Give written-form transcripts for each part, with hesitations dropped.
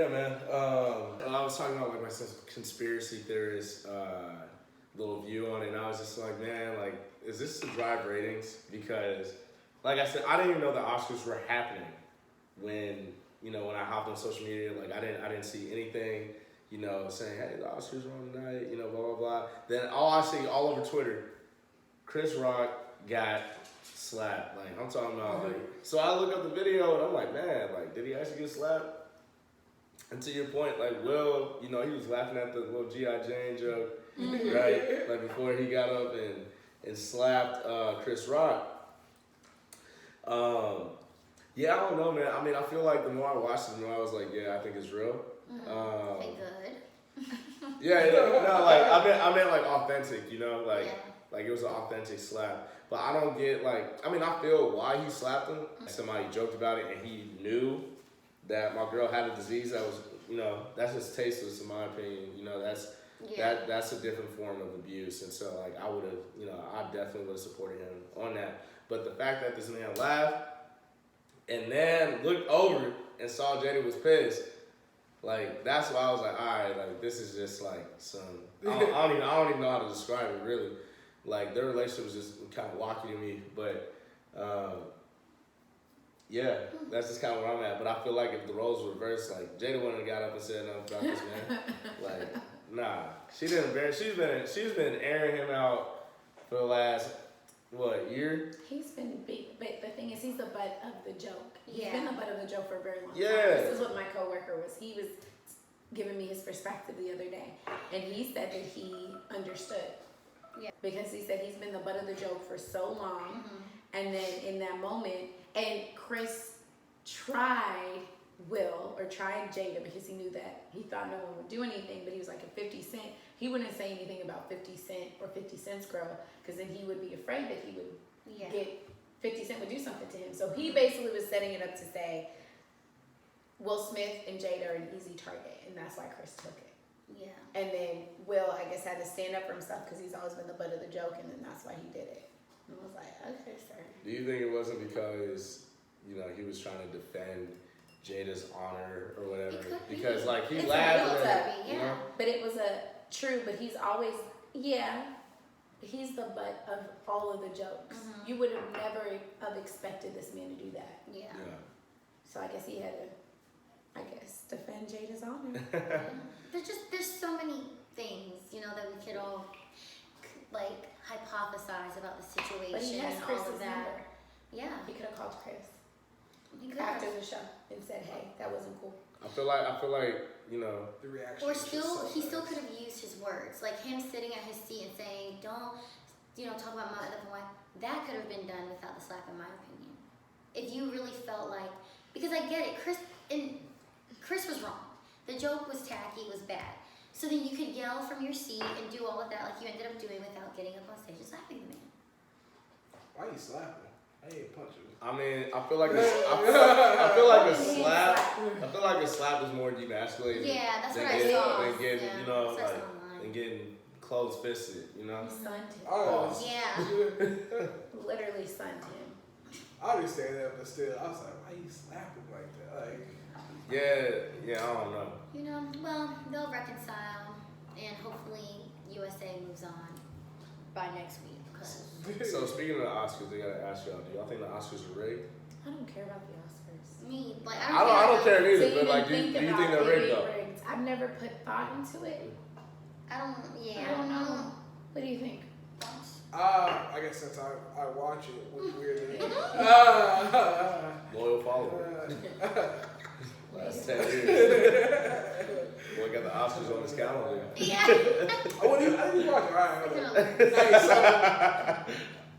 Yeah, man. I was talking about like my conspiracy theorist little view on it, and I was just like, man, like, is this to drive ratings? Because, like I said, I didn't even know the Oscars were happening when when I hopped on social media. Like, I didn't see anything, saying, hey, the Oscars are on tonight, blah blah blah. Then all I see all over Twitter, Chris Rock got slapped. Like, I'm talking about, like, so I look up the video and I'm like, man, like, did he actually get slapped? And to your point, like, Will, he was laughing at the little G.I. Jane joke, right? Like, before he got up and slapped Chris Rock. Yeah, I don't know, man. I mean, I feel like the more I watched it, the more I was like, yeah, I think it's real. Okay, good. Yeah, no, like, I meant like authentic, like it was an authentic slap. But I don't get, like, I mean, I feel why he slapped him. Somebody joked about it and he knew that my girl had a disease that was, that's just tasteless in my opinion. That's a different form of abuse. And so, like, I would have, I definitely would have supported him on that. But the fact that this man laughed and then looked over and saw Jada was pissed, like, that's why I was like, all right, like, this is just like some, I don't even know how to describe it really. Like, their relationship was just kind of wacky to me, but yeah, that's just kind of where I'm at. But I feel like if the roles were reversed, like, Jada wouldn't have got up and said nothing about this man. Like, nah, she didn't. She's been airing him out for the last year. He's been big, but the thing is, he's the butt of the joke. He's Yeah. been the butt of the joke for a very long time. Yeah. This is what my coworker was. He was giving me his perspective the other day, and he said that he understood. Yeah. Because he said he's been the butt of the joke for so long, and then in that moment, and Chris tried Jada because he knew that he thought no one would do anything, but he was like, if 50 Cent, he wouldn't say anything about 50 Cent or 50 Cent's girl, because then he would be afraid that he would get 50 Cent would do something to him. So he basically was setting it up to say Will Smith and Jada are an easy target, and that's why Chris took it. Yeah. And then Will, I guess, had to stand up for himself because he's always been the butt of the joke, and then that's why he did it. And I was like, okay, sir. Do you think it wasn't because he was trying to defend Jada's honor or whatever? Because like he laughed at it, But it was but he's always he's the butt of all of the jokes. You would have never have expected this man to do that. Yeah. So I guess he had to defend Jada's honor. There's so many things, that we could all like hypothesize about the situation. But he has and Chris's all of that. number. Yeah. He could have called Chris He after the show and said, "Hey, that wasn't cool." I feel like the reaction. Or he still could have used his words, like him sitting at his seat and saying, "Don't, talk about my other wife." That could have been done without the slap, in my opinion. If you really felt like, because I get it, Chris was wrong. The joke was tacky, it was bad. So then you could yell from your seat and do all of that, like you ended up doing, without getting up on stage and slapping the man. Why you slapping? I ain't punching. I mean, I feel like a slap is more demasculating. Yeah, that's what I saw. Than getting, than getting closed fisted, He stunned him. Oh. Yeah. Literally stunned him. I understand that, but still, I was like, why you slapping like that? Like, yeah, I don't know. Well, they'll reconcile, and hopefully USA moves on by next week. So speaking of the Oscars, they gotta ask y'all: do y'all think the Oscars are rigged? I don't care about the Oscars. Me, like I don't care either. So but like, do you think they're rigged though? I've never put thought into it. I don't know. What do you think? I guess since I watch it, which weirdly. Loyal follower. Last 10 years. Boy got the Oscars on his calendar. Yeah. I didn't watch it.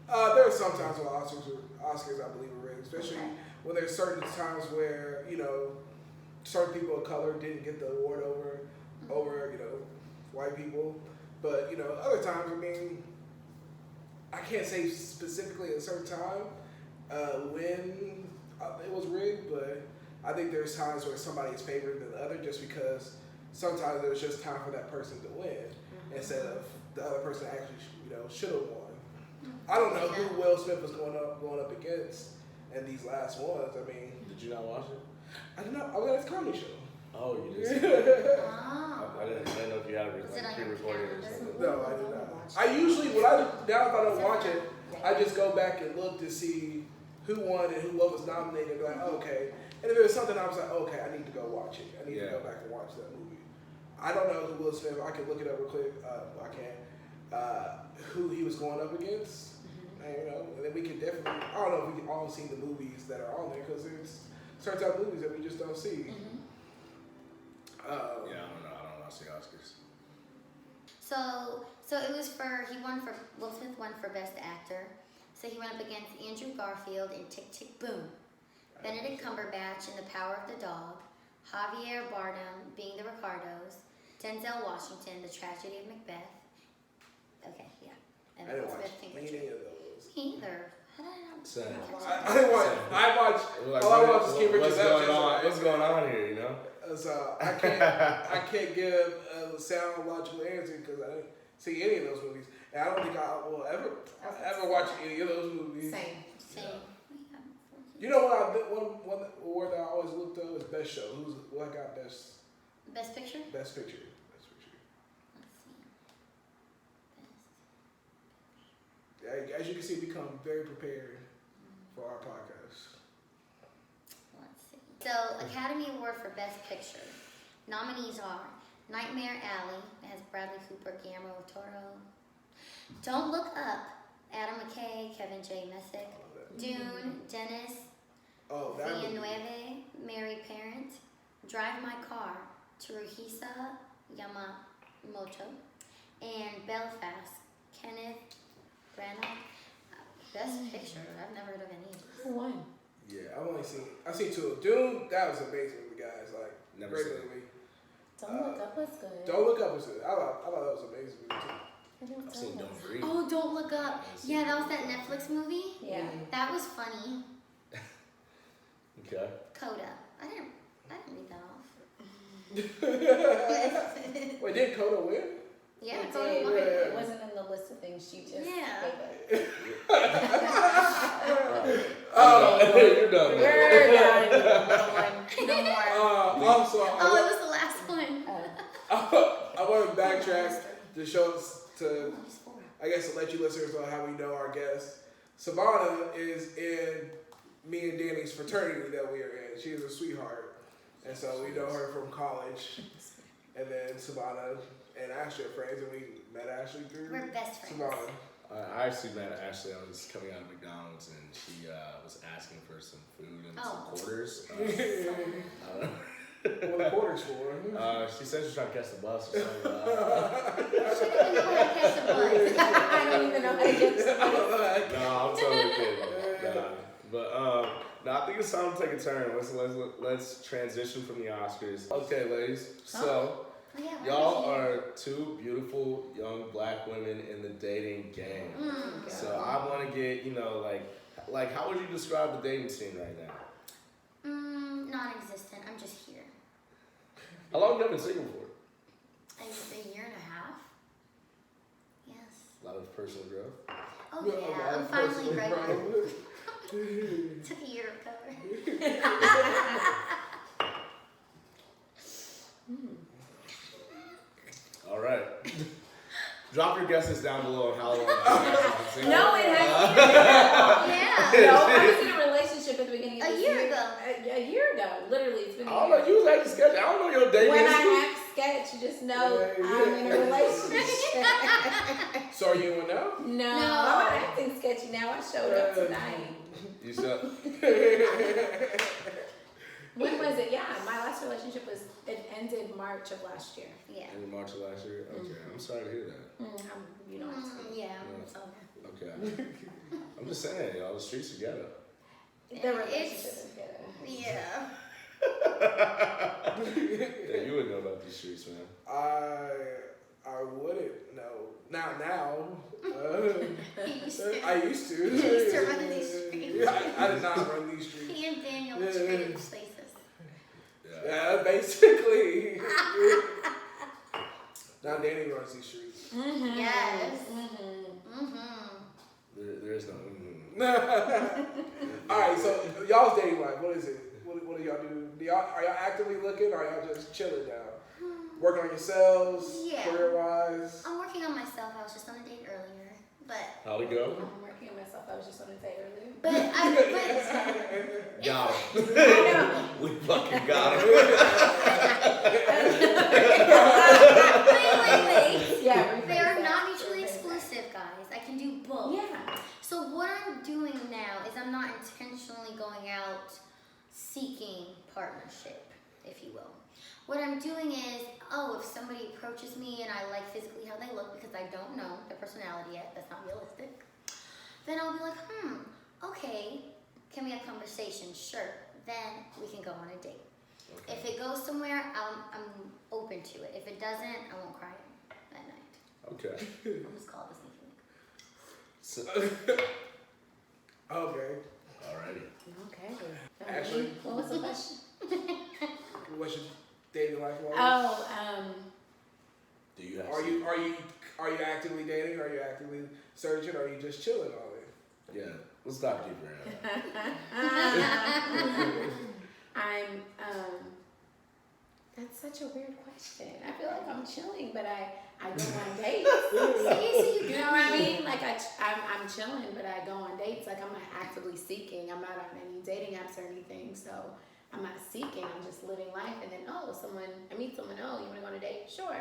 All right. There are some times when Oscars, I believe, are rigged, especially when there's certain times where certain people of color didn't get the award over white people, but other times, I mean, I can't say specifically at a certain time when it was rigged, but I think there's times where somebody is favored than the other just because sometimes it was just time for that person to win instead of the other person actually should have won. I don't know who Will Smith was going up against in these last ones. I mean, did you not watch it? I don't know. I was at his comedy show. Oh, you did. Oh. I didn't know if you had it Is it on your pre-recorded or calendar? something. No, I did not. I usually, now if I don't watch it, I just go back and look to see who won and what was nominated. Like, okay. And if it was something I was like, okay, I need to go watch it. I need to go back and watch that movie. I don't know who Will Smith. I can look it up real quick. I can't. Who he was going up against. And, you know, and then we can definitely. I don't know if we can all see the movies that are on there because there's certain type of movies that we just don't see. Yeah, I don't know. I don't watch the Oscars. So it was Will Smith won for Best Actor. So he went up against Andrew Garfield in Tick Tick Boom, Benedict Cumberbatch in The Power of the Dog, Javier Bardem being the Ricardos, Denzel Washington, The Tragedy of Macbeth. Okay, yeah. And I didn't Will watch Smith King any Richard. of those. Me either. How did I not? Same. I didn't watch. I watched. Like, all I watched is King what's Richard's going Absence. on? What's going on here? You know. So I can't give a sound logical answer because I didn't see any of those movies, and I don't think I will ever watch any of those movies. Same. You know what? One award that I always looked up is Best Show. What got best? Best Picture? Best Picture. Let's see. Yeah, as you can see, we come very prepared for our podcast. Let's see. So, Academy Award for Best Picture. Nominees are Nightmare Alley, that has Bradley Cooper, Guillermo del Toro. Don't Look Up, Adam McKay, Kevin J. Messick. Dune, Dennis Villeneuve, Mary Parent. Drive My Car, Teruhisa Yamamoto. And Belfast, Kenneth Branagh. Best Picture, I've never heard of any of these. Who won? Yeah, I've seen two of them. Dune, that was amazing movie, guys. Like, Never great seen it. movie. Don't Look Up was good. Don't Look Up was good. I thought that was an amazing movie too. I've seen Don't Breathe. Oh, Don't Look Up. Yeah, that was that Netflix movie. Yeah. That was funny. Okay. Coda. I didn't read that off. Wait, did Coda win? Yeah, It Coda did. won. It wasn't in the list of things she just Yeah. gave it. You're done. We're done. No more. Also, Oh, it was the last one. I want to backtrack to show to, I guess, to let you listeners know how we know our guests. Savannah is in me and Danny's fraternity that we are in. She is a sweetheart, and so we know her from college. And then Savannah and Ashley are friends, and we met Ashley through We're best friends. Savannah. I actually met Ashley. I was coming out of McDonald's and she was asking for some food and some quarters. I don't know. What the quarters for? She said she was trying to catch the bus or something. I don't even know how to catch the bus. I don't even know how to get to No, I'm totally kidding. Nah. But no, I think it's time to take a turn. Let's transition from the Oscars. Okay, ladies. So Oh, yeah, y'all are two beautiful young black women in the dating game. So I want to get, like how would you describe the dating scene right now? Non-existent. I'm just here. How long have you been single for? A year and a half. Yes. A lot of personal growth. Oh yeah, I'm finally ready. Took a year to recover. All right. Drop your guesses down below on how long you guys have been single. No, it hasn't. Yeah. No, I was in a relationship at the beginning of A this year year. ago. A year ago. Literally, it's been a I don't year. know. You was acting sketchy. I don't know your dating When history. I act sketch, you just know I'm in a relationship. So are you in one now? No, No. I'm not acting sketchy now. I showed up tonight. You should. When was it? Yeah, my last relationship it ended March of last year. Yeah. In March of last year? Okay. I'm sorry to hear that. You don't have to. Yeah. It's over. Okay. I'm just saying, y'all, the streets together. The relationship is good. Yeah. Yeah, you would know about these streets, man. I wouldn't know. Not now. He used to. I used to. He used to run these streets. I did not run these streets. He and Daniel would trade places. Yeah, basically. Now Danny runs these streets. Mm-hmm. Yes. There is no. All right, so y'all's dating life. What is it? what do y'all do? Are y'all actively looking, or are y'all just chilling now? Working on yourselves, Yeah. career-wise? I'm working on myself. I was just on a date earlier, but How'd it go? I'm working on myself. I was just on a date earlier. Got him. I know. We fucking got him. wait. Yeah, They are not mutually exclusive, guys. I can do both. Yeah. So what I'm doing now is I'm not intentionally going out seeking partnership, if you will. What I'm doing is, if somebody approaches me and I like physically how they look because I don't know their personality yet, that's not realistic, then I'll be like, okay, can we have conversation? Sure. Then we can go on a date. Okay. If it goes somewhere, I'm open to it. If it doesn't, I won't cry that night. Okay. I'll just call it a sneaky link. So, Okay. alrighty. Okay. Actually- What was the question? What's your dating life like? Do you have Are you actively dating? Are you actively searching? Or are you just chilling all day? Yeah. Let's stop keeping around. That's such a weird question. I feel like I'm chilling, but I go on dates. You know what I mean? Like I'm chilling, but I go on dates. Like I'm not actively seeking. I'm not on any dating apps or anything. So I'm not seeking. I'm just living life. And then I meet someone. Oh, you want to go on a date? Sure.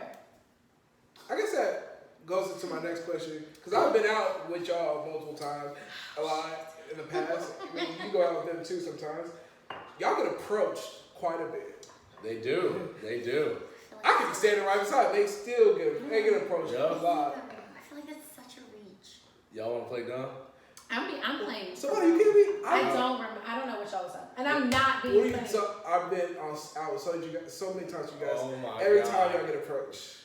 I guess that goes into my next question, because I've been out with y'all multiple times, a lot in the past. I mean, you go out with them too sometimes. Y'all get approached quite a bit. They do. They do. I could be standing right beside. They still get approached Yeah. a lot. I feel like that's such a reach. Y'all want to play dumb? I'm playing. Somebody, you kidding me? I don't remember. I don't know what y'all was talking. And I'm not being funny. So I've been out with so many times. You guys. Oh my Every God. time y'all get approached.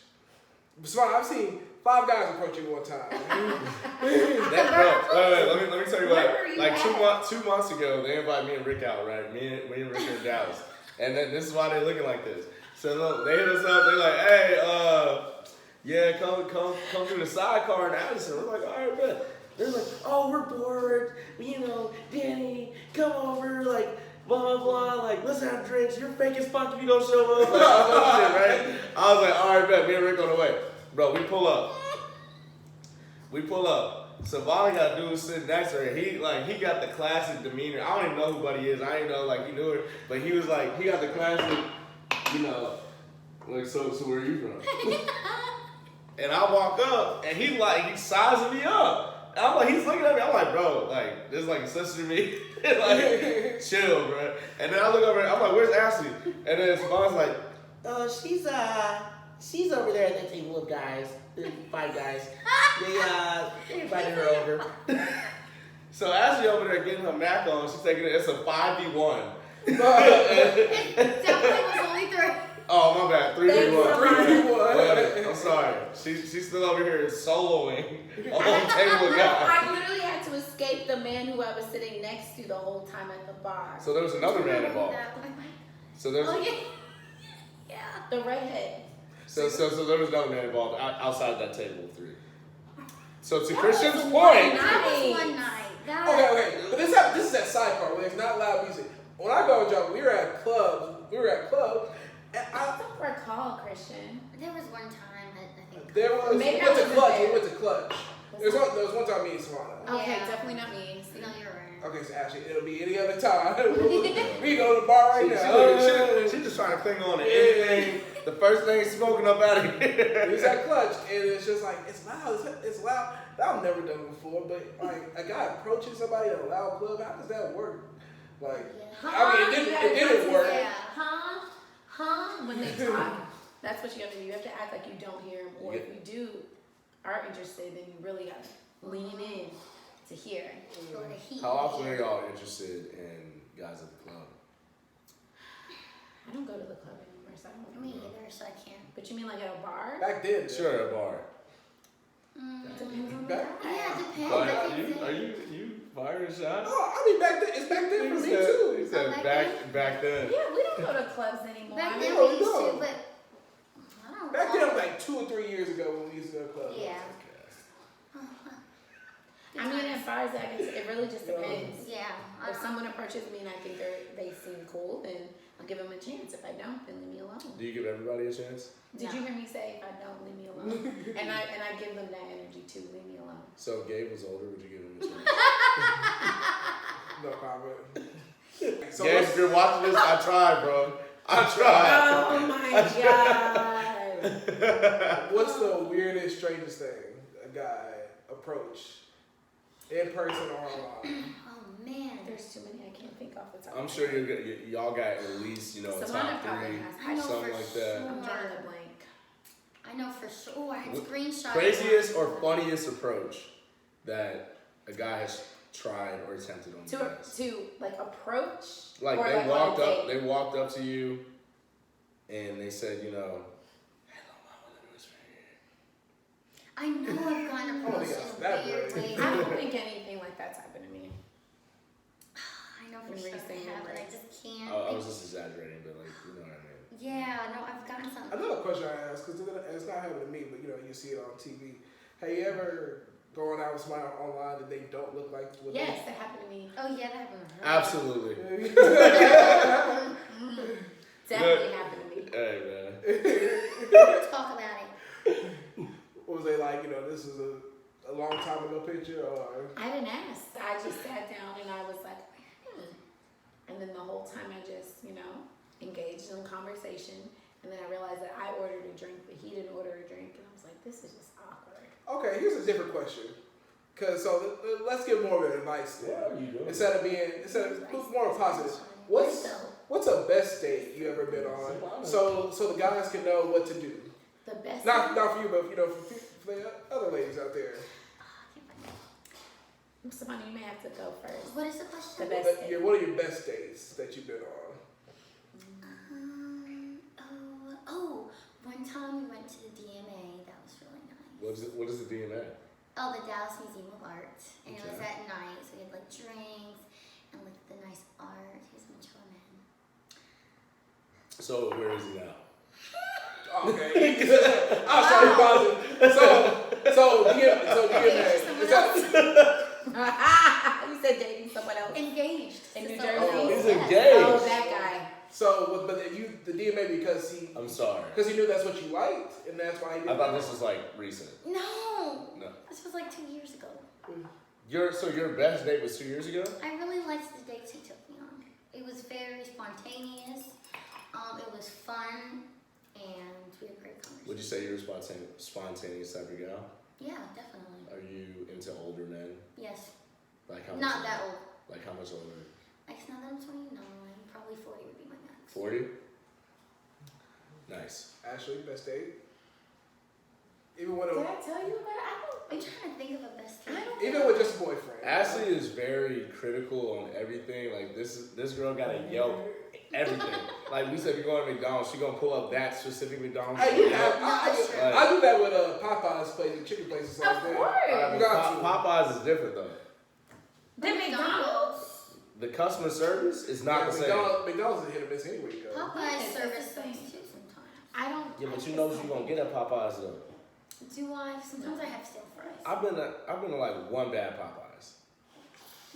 Smart. I've seen 5 guys approach you one time. Let me tell you Where what. were you Like at? 2 months ago, they invited me and Rick out, right? Me and Rick are in Dallas, and then this is why they're looking like this. So look, they hit us up. They're like, "Hey, yeah, come through the sidecar in Addison." We're like, "All right, bet." They're like, "Oh, we're bored. Danny, come over, like." Blah, blah, blah, like, let's have drinks. You're fake as fuck if you don't show up. Like, all that shit, right? I was like, all right, bet. Me and Rick on the way. Bro, we pull up. So Bonnie got a dude sitting next to her. He got the classic demeanor. I don't even know who Buddy is. I didn't know, like, he knew her. But he was like, he got the classic, like, so where are you from? And I walk up, and he's sizing me up. And I'm like, he's looking at me. I'm like, bro, like, this is like a sister to me. Like, chill, bro. And then I look over, I'm like, where's Ashley? And then Savannah's like, she's over there at that table of guys, 5 guys. They invited her over. So Ashley over there getting her Mac on, she's taking it's a 5v1. It definitely was only 3. Oh, my bad. 3v1. 3v1. I'm sorry. She's still over here soloing a whole table of No, guys. I literally had to escape the man who I was sitting next to the whole time at the bar. So there was another man involved. So there's Oh, yeah. The redhead. so there was another man involved outside that table of 3. So to That Christian's was point, That was one night. Okay. But this is that sidecar where it's not loud music. When I go with y'all, we were at clubs. And I don't recall, Christian. There was one time that I think. there was Maybe we I went to wasn't Clutch. there. We went to Clutch. There was one time me and Savannah. Okay, Yeah. definitely not me. No, you're right. Okay, so actually, it'll be any other time. We go to the bar right now. she's just trying to cling on to anything. The first thing smoking up out of We here. was at Clutch, and it's just like, it's loud, it's loud. That I've never done before, but like a guy approaching somebody at a loud club, how does that work? Like, I mean, it didn't work. Yeah. When they talk, that's what you have to do. You have to act like you don't hear them, or if you are interested, then you really got to lean in to hear. Feel the heat. How often are y'all interested in guys at the club? I don't go to the club anymore, so I don't Me know. either, so I can't. But you mean like at a bar? Back then, Sure, a bar. It depends on the Back- guy. Yeah, it depends. But I can say. are you firing shots? Oh, I mean, back then, it's back then for me too. He said Oh, back then. Yeah, we don't go to clubs anymore. Back I then mean, we used no. to, but I don't Back know. then, like 2 or 3 years ago when we used to go to clubs. Yeah. I mean, as far as that, it really just depends. Yeah. If someone approaches me and I think they seem cool, then I'll give them a chance. If I don't, then leave me alone. Do you give everybody a chance? Did you hear me say if I don't, leave me alone? and I give them that energy too. Leave me alone. So if Gabe was older, would you give him a chance? No comment. So Gabe, if you're watching this, I tried, bro. I tried. Oh my god. what's the weirdest, strangest thing a guy approached in person or online? Oh man. There's too many I can't think off the top. I'm sure y'all got at least, a Someone top probably 3, has. I know something for like that. I'm drawing a blank. I know for sure. Oh, I had screenshots. Craziest or funniest approach that a guy has tried or attempted on you guys? To like approach. Like or they like walked on a up, date? they walked up to you, and they said, hello, mama, let me whisper in your ear. I know I've gotten Oh, approached yes, in that weird way. ways. I don't think anything like that's happened to me. I know for In sure recent they have, but I memory. just can't. I was just exaggerating, but like, you know what I mean. Yeah, no, I've gotten some. Another question I ask, because it's not happening to me, but you see it on TV. Have you ever gone out with somebody online that they don't look like? What Yes, that happened to me. Oh yeah, that happened. Absolutely. Definitely happened to me. Hey, man. Talk about it. Was they like, this is a long time ago picture, or? I didn't ask. I just sat down and I was like, and then the whole time I just, engaged in conversation. And then I realized that I ordered a drink, but he didn't order a drink. And I was like, this is just awkward. Okay, here's a different question. Let's give more of advice. What are you doing? Instead of more positive. What's a best date you ever been on? So the guys can know what to do. The best. Not for you, but for the other ladies out there. Somebody, you may have to go first. What is the question? The best date. What are your best dates that you've been on? One time we went to the DMA. That was really nice. What is the DMA? Oh, the Dallas Museum of Art, and it was Okay. at night, so we had like drinks and like the nice art. He was a mature man. So where is he now? Okay. I'll show you positive. So DMA. Is that? You said dating someone else. Engaged. In to New someone Jersey? else, He's yes. engaged. Oh, that guy. So, but the DMA because I'm sorry. he knew that's what you liked, and that's why he did I thought this was like recent. No. No. This was like 2 years ago. Your best date was 2 years ago? I really liked the dates he took me on. It was very spontaneous. It was fun, and we had great conversation. Would you say you're a spontaneous type of gal? Yeah, definitely. Are you into older men? Yes. Like how much? Not that old. Like how much older? Like now that I'm 29, probably 40 would be my max. 40? Nice. Ashley, best date. Even with Did I tell you about it? I'm trying to think of a best date. even with just a boyfriend. Ashley is very critical on everything. Like this girl got a Yelp everything. Like we said, if you're going to McDonald's, she gonna pull up that specific McDonald's. I do Yelp. that. I do that with Popeye's place, and chicken places. Of course. You got to. Popeyes is different though. The McDonald's. The customer service is not the same. McDonald's is hit or miss anyway. Though. Popeye's Yes, service it's the same. sucks too sometimes. I don't. Yeah, but you know what you gonna get at Popeyes though. Do I? Sometimes I have stale fries. I've been to like one bad Popeyes.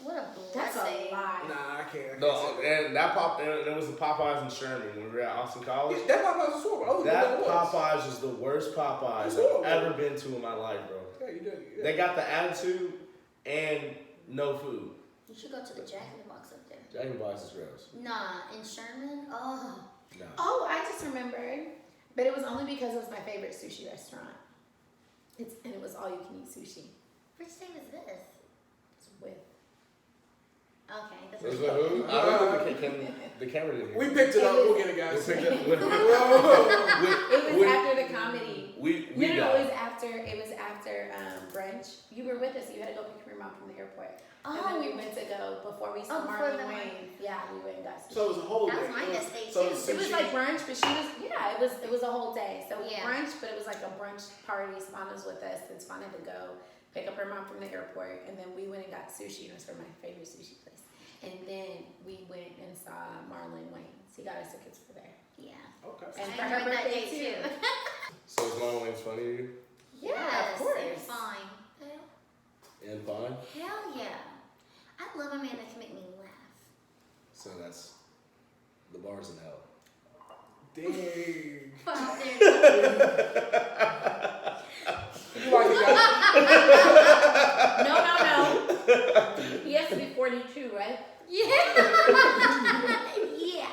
What a That's blessing. a lie. Nah, I can't. No, and that there was the Popeyes in Sherman when we were at Austin College. Yeah, that Popeyes was horrible. Oh, That it was. Popeyes is the worst Popeyes It's I've horrible. ever been to in my life, bro. Yeah, you did. Yeah. They got the attitude and no food. You should go to the Jack in the Box up there. Jack in the Box is gross. Nah, in Sherman. Oh, No. Oh, I just remembered. But it was only because it was my favorite sushi restaurant. And it was all you can eat sushi. which state is this? It's with. Okay, that's Was what it who? I don't think the camera didn't hear. We picked it up. We'll get it, We guys. picked it. It was after the comedy. We No, got it was after brunch. You were with us. You had to go pick your mom from the airport. And then we went to go before we saw before Marlon the Wayne. Yeah, we went and got sushi. So it was a whole That day. was my best date, So too. It was like brunch, but it was a whole day. So it was Yeah. brunch, but it was like a brunch party. Spawn was with us, and Spawn had to go pick up her mom from the airport, and then we went and got sushi. And it was from my favorite sushi place. And then we went and saw Marlon Wayne. He got us tickets for there. Yeah. Okay. And I for her enjoyed that birthday day, too. So is Marlon Wayne funny to you? Yeah, Yes, of course. and fine. And fine? Hey. Well, there You like the guy? No. He has to be 42, right? Yeah. Yeah.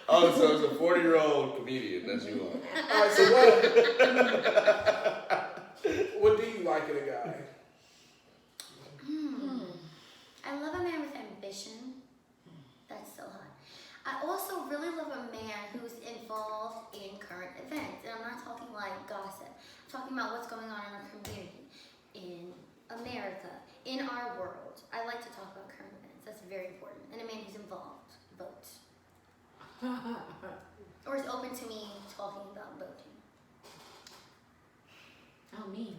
Oh, so it's a 40-year-old comedian that you want. All right, so what do you like in a guy? I love a man with ambition. That's so hot. I also really love a man who's involved in current events. And I'm not talking like gossip. I'm talking about what's going on in our community, in America, in our world. I like to talk about current events. That's very important. And a man who's involved votes. Or is open to me talking about voting. Oh, me.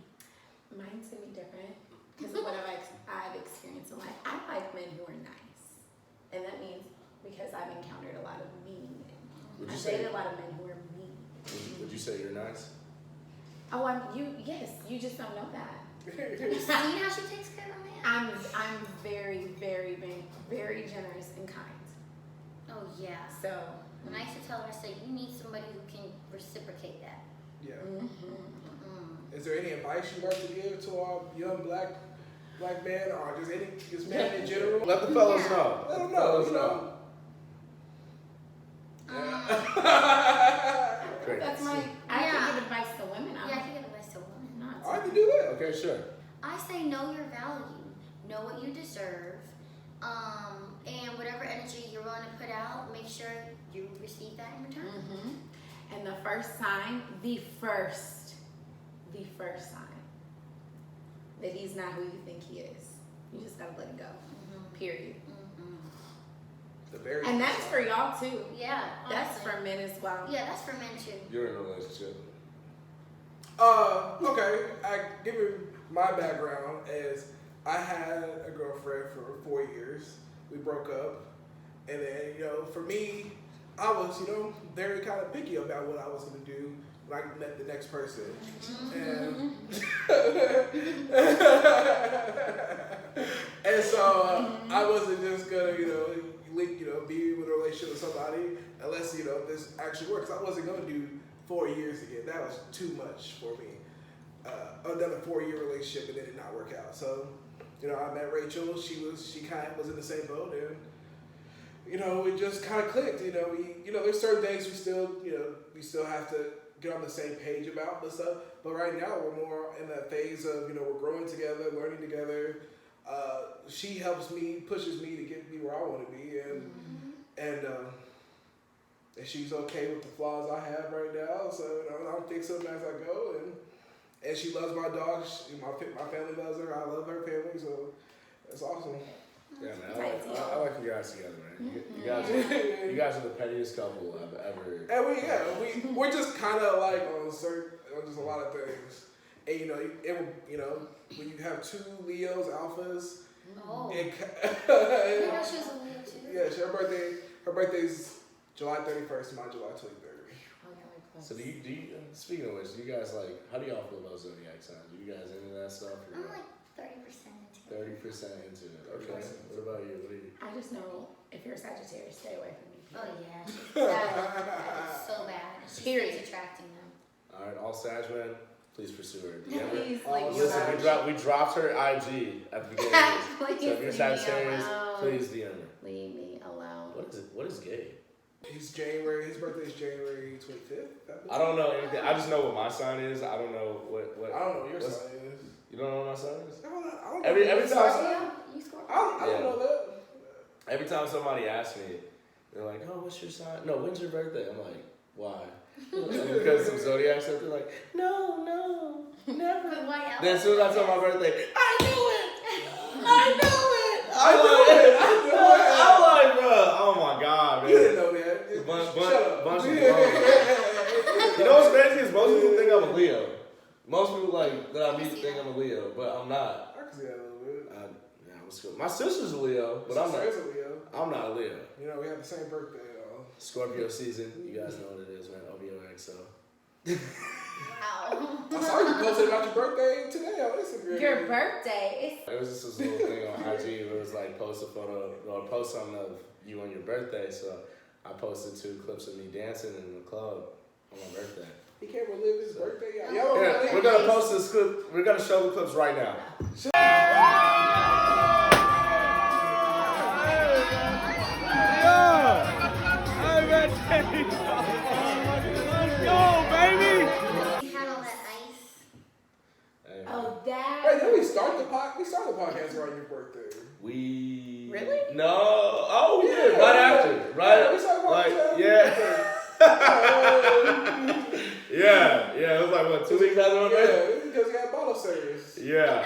Mine's gonna be different because of what I've experienced in life. I like men who are nice, and that means because I've encountered a lot of mean men. I've dated a lot of men who are mean. Would you say you're nice? Oh, yes, you just don't know that. Have you seen how she takes care of a man? I'm very, very, very, very generous and kind. Oh yeah. So When I used to tell her, I said, you need somebody who can reciprocate that. Yeah. Mm-hmm. Is there any advice you'd like to give to our young black men, or just men in general? Let the fellas know. Let them know. You know. Great. that's my. I can give advice to women. Yeah, I can give advice to women. Not I can do that. Okay, sure. I say know your value, know what you deserve, and whatever energy you're willing to put out, make sure you receive that in return. And the first sign, the first sign that he's not who you think he is, you just gotta let it go. Period. And that's for y'all too. Yeah, That's honestly. for men as well. Yeah, that's for men too. You're in a relationship. Okay. Give me my background as I had a girlfriend for 4 years. We broke up, and then for me, I was very kind of picky about what I was going to do when I met the next person, and and so I wasn't just gonna be in a relationship with somebody unless this actually works. I wasn't gonna do 4 years again. That was too much for me. Another 4-year relationship and then it not work out. So, I met Rachel. She kind of was in the same boat, and we just kind of clicked. There's certain things we still have to get on the same page about and stuff. But right now we're more in that phase of we're growing together, learning together. She helps me, pushes me to get me where I want to be, and she's okay with the flaws I have right now. So I'll fix them as I go, and she loves my dog. My family loves her. I love her family, so that's awesome. Yeah, man. I like you guys together, man. You guys are the pettiest couple I've ever. And we're just kind of like on just a lot of things. And when you have two Leos, alphas. Oh. It, Yeah, she was a Leo too. Yeah, her birthday's July 31st, mine July 23rd. So do you speaking of which, do you guys how do y'all feel about zodiac signs? Are you guys into that stuff? Or I'm like 30% into it. 30% into it. Okay. What about you? What do you? I just know if you're a Sagittarius, stay away from me. Oh yeah, that is so bad. She stays attracting them. All right, all Sag men, please pursue her. Please, Listen, we dropped her IG at the beginning. So if you're Sagittarius, please DM her. Leave me alone. What is gay? His birthday is January 25th. I don't know anything. I just know what my sign is. I don't know what I don't know what your sign is. You don't know what my sign is? I don't know. Every time You score. I don't know that. every time somebody asks me, they're like, "Oh, what's your sign? No, when's your birthday?" I'm like, "Why?" Because some zodiac stuff. They're like, "No, never." The white elephant. Then as soon as I tell my birthday, I knew it. I'm like, bro, oh my god, man. You didn't know that. Bunch Shut up. of blows. You know what's crazy is most people think I'm a Leo. Most people that I meet think I'm a Leo, but I'm not. I can see that a little bit. I'm a Scorpio. My sister's a Leo, but I'm not. Sister is a Leo. I'm not a Leo. We have the same birthday. Scorpio season. You guys know what it is, man. OBOXO. Wow. I saw you posted about your birthday today on Instagram. Your birthday It was just this little thing on IG. It was post a photo or post something of you on your birthday. So I posted 2 clips of me dancing in the club on my birthday. He can't relive his birthday. Oh, Y'all Yeah, really? we're gonna post this clip. We're gonna show the clips right now. We had all that ice. Hey, Oh, that. Wait, did we start the podcast? We started the podcast around your birthday. we Really? No. Oh, we did Yeah, right yeah. after. Right. Yeah, we started about Like, that. yeah. Yeah. It was like what, 2 weeks after my birthday? Yeah, because we had bottle service. Yeah.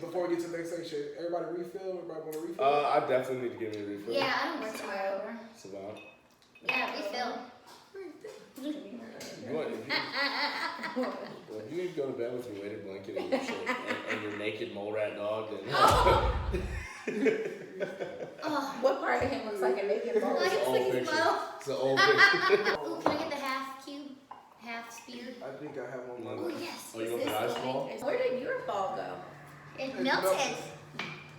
Before we get to the next section, everybody refill? Everybody want to refill? I definitely need to give me a refill. Yeah, I don't work tomorrow. It's about. Yeah, refill. You want, if you need to go to bed with your weighted blanket and your, shit, and your naked mole rat dog, then Oh, What part of him looks like a naked ball? Like- it's an Looks old like he's picture. low. It's an old picture. ooh, can I get the half cube? Half spear? I think I have one No. more. Oh, yes. Oh, you want the ice ball? Where did your ball go? It melted.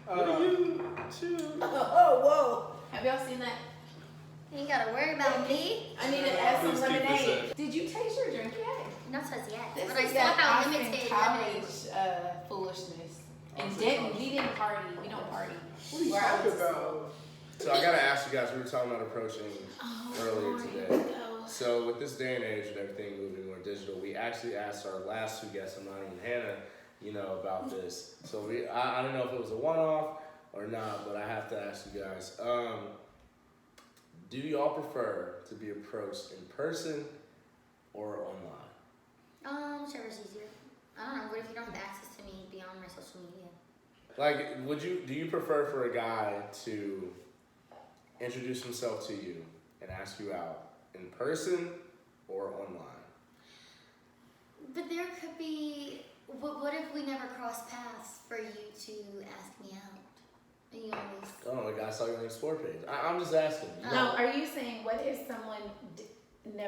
What are you? Chill. Oh, whoa. Have y'all seen that? You ain't gotta worry about me. I need to add some Please keep this lemonade. Did you taste your drink yet? Not as yet. This But I is saw that how Austin limited lemonade college was. foolishness. And Austin Denton, college. we didn't party. We don't party. What are you Where I talking was- about? So I gotta ask you guys. We were talking about approaching earlier Lord, today. here we go. So with this day and age and everything moving more digital, we actually asked our last 2 guests, Amani and Hannah, about this. So I don't know if it was a one-off or not, but I have to ask you guys. Do y'all prefer to be approached in person or online? Whichever's easier. I don't know. What if you don't have access to me beyond my social media? Like, do you prefer for a guy to introduce himself to you and ask you out in person or online? But there could be. What if we never cross paths for you to ask me out? And you always. I don't know, a guy saw you on your explore page. I'm just asking. No, are you saying what if someone didn't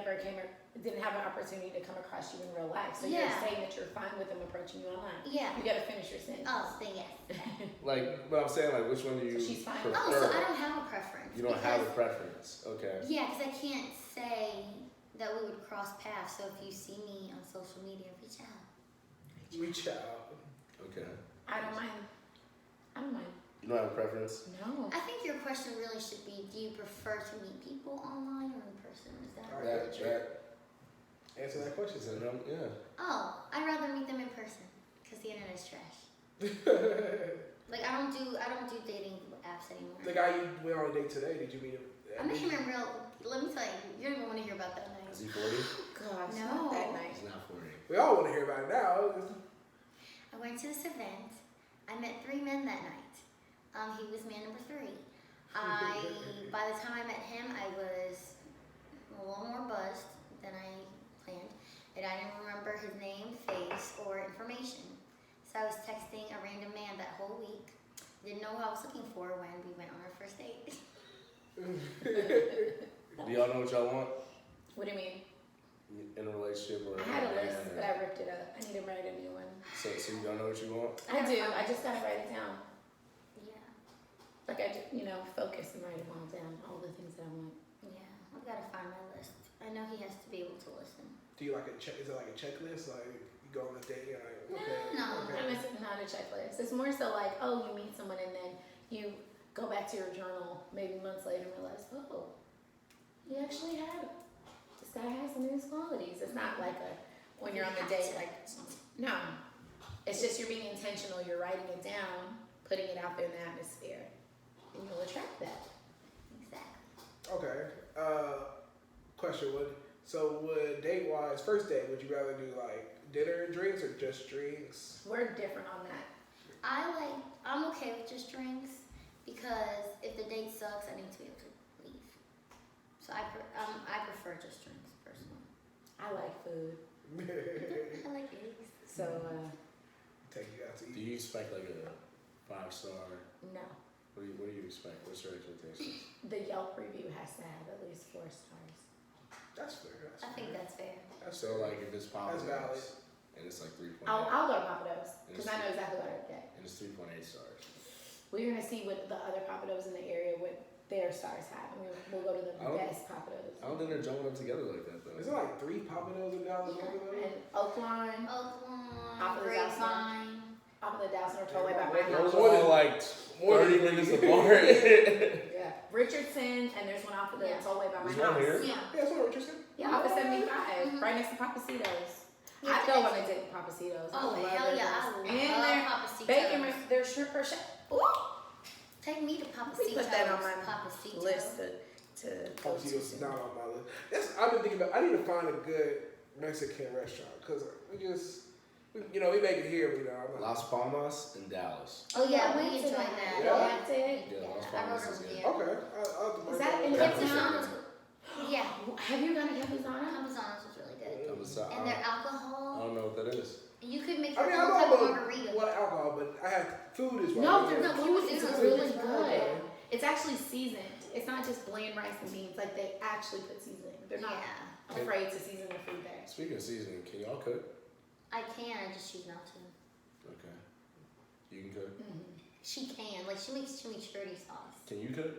have an opportunity to come across you in real life? So Yeah. you're saying that you're fine with them approaching you online. Yeah. You gotta finish your sentence. Oh, then yes. Like, but I'm saying, like, which one do you So she's fine. prefer? Oh, so I don't have a preference. You don't have a because- preference. Okay. Yeah, because I can't say that we would cross paths. So if you see me on social media, reach out. Reach out. Okay. I don't mind. I don't mind. You don't have a preference? No. I think your question really should be: do you prefer to meet people online or in person? Is that All really right, true? Answer that question, So, son. yeah. Oh, I'd rather meet them in person because the internet is trash. Like I don't do dating apps anymore. The guy you went on a date today, did you meet him? I met him in real. Let me tell you, you don't even want to hear about that night. Is he 40? Gosh, No. not that nice. He's not 40. We all want to hear about it now. I went to this event. I met 3 men that night. He was man number 3. By the time I met him, I was a little more buzzed than I planned, and I didn't remember his name, face, or information. So I was texting a random man that whole week. Didn't know who I was looking for when we went on our first date. Do y'all know what y'all want What do you mean? in a relationship or I had a man, list, or- but I ripped it up. I need to write a new one. So you don't know what you want? I do. I just gotta write it down. Yeah, Like I, focus and write them all down. All the things that I want. yeah. I've got to find my list. I know he has to be able to listen. Do you like a check? Is it like a checklist? Like you go on the date, you're like, okay, No. And okay. it's not a checklist. It's more so like, oh, you meet someone and then you go back to your journal maybe months later and realize, oh, he actually had this guy has some of these qualities. It's not like when you're on the date, like, no. It's just you're being intentional. You're writing it down, putting it out there in the atmosphere, and you'll attract that. Exactly. Okay. Question: would date wise, first date, would you rather do like dinner and drinks or just drinks? We're different on that. I'm okay with just drinks because if the date sucks, I need to be able to leave. So I prefer just drinks personally. I like food, I like eggs. so Take you out to Do eat. you expect like a 5-star? no. What do you expect? What's your expectations? The Yelp review has to have at least 4 stars. That's fair. I think that's fair. That's So like if it's That's Papa valid. Do's and it's like 3.8 I'll go to Papados because I know exactly what I would get. and it's 3.8 stars. We're gonna see what the other Papados in the area would their stars have. And we'll go to the best Papados. I don't think they're jumping up together like that though. Is it like 3 Papados in Dallas? And Oaklawn, off of the Grapevine. off of the Dowson or Tollway by my Those house. are all like 30 minutes apart. Yeah. Richardson, and there's one off of the Tollway by my There's one house. here? Yeah. Yeah, that's what Richardson. Yeah, off of 75, right next to Papacitos. I go when I did Papacitos. Oh, I love hell their yeah. burgers. I And love their Papacitos. bacon, their shrimp per chef. Ooh! Take me to Papacitos. We put that on my Papacitos. list to go Papacitos is to. not on my list. I've been thinking about. I need to find a good Mexican restaurant because we make it here. I'm like, Las Palmas in Dallas. Oh yeah, I we went to enjoyed that. that. Yeah. Went it. Yeah, Las I Palmas wrote is a good. review. okay. I'll have to Is that in Yeah. Capizanos. Yeah. Have you gone to Capizana? Capizanos was really good. And their I alcohol, don't know what that is. you could make I your mean, I own know type of about margarita. what alcohol, but I had food as well. No, no, their food food is is really good. good. It's actually seasoned. It's not just bland rice and beans. Like they actually put seasoning. They're not Yeah, afraid to season their food there. Speaking of seasoning, can y'all cook? I can. I just choose not to. Okay. You can cook? She can. Like she makes chimichurri sauce. Can you cook?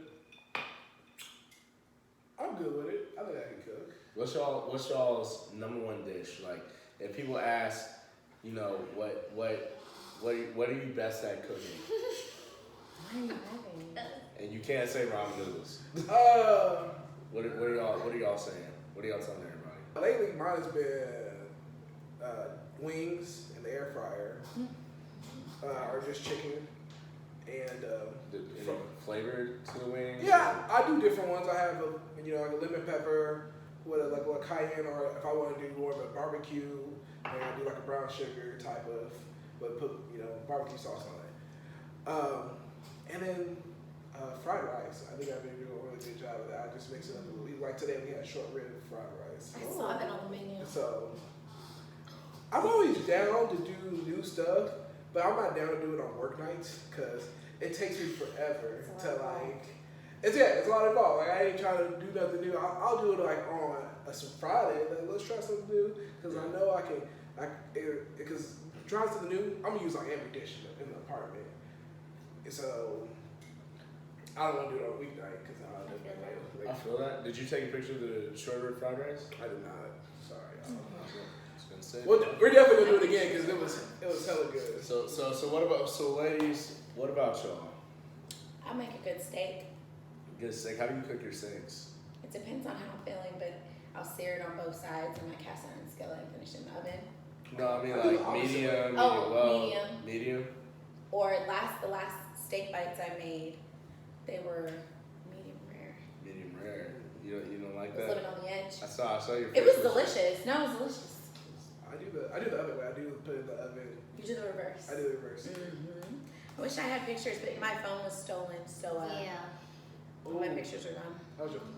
I'm good with it. I think I can cook. What's y'all's number one dish? Like, if people ask, what are you best at cooking? What are you having? And you can't say ramen noodles. What are y'all saying? What are y'all telling everybody? Lately, mine has been wings in the air fryer, or just chicken, and Any flavored to the wings? yeah, I do different ones. I have like a lemon pepper with a cayenne, or if I want to do more of a barbecue, then I do like a brown sugar type of, but put barbecue sauce on it. And then fried rice. I think I've been doing a really good job of that. I just mix it up a little. Like today we had short rib fried rice. I saw that on the menu. So I'm always down to do new stuff, but I'm not down to do it on work nights because it takes me forever to like. It's a lot involved. Like I ain't trying to do nothing new. I'll do it like on some Friday. Like let's try something new because I know I can. Because trying something new, I'm gonna use like every dish in the apartment. And so I don't want to do it on a weeknight because I feel that. Did you take a picture of the short rib fried rice? I did not. Sorry. I was gonna say. We're definitely gonna do it again because it was hella good. So ladies, what about y'all? I make a good steak. Good steak. How do you cook your steaks? It depends on how I'm feeling, but I'll sear it on both sides on my cast iron skillet and finish it in the oven. No, I mean I do the like opposite. medium, Oh, well, medium. Or the last steak bites I made, they were medium rare. Medium rare. You don't like I was that? living on the edge. I saw your. It was face. delicious. No, it was delicious. I do the other way. I do put it in the oven. You do the reverse. I do the reverse. I wish I had pictures, but my phone was stolen, so Yeah. all my pictures are gone.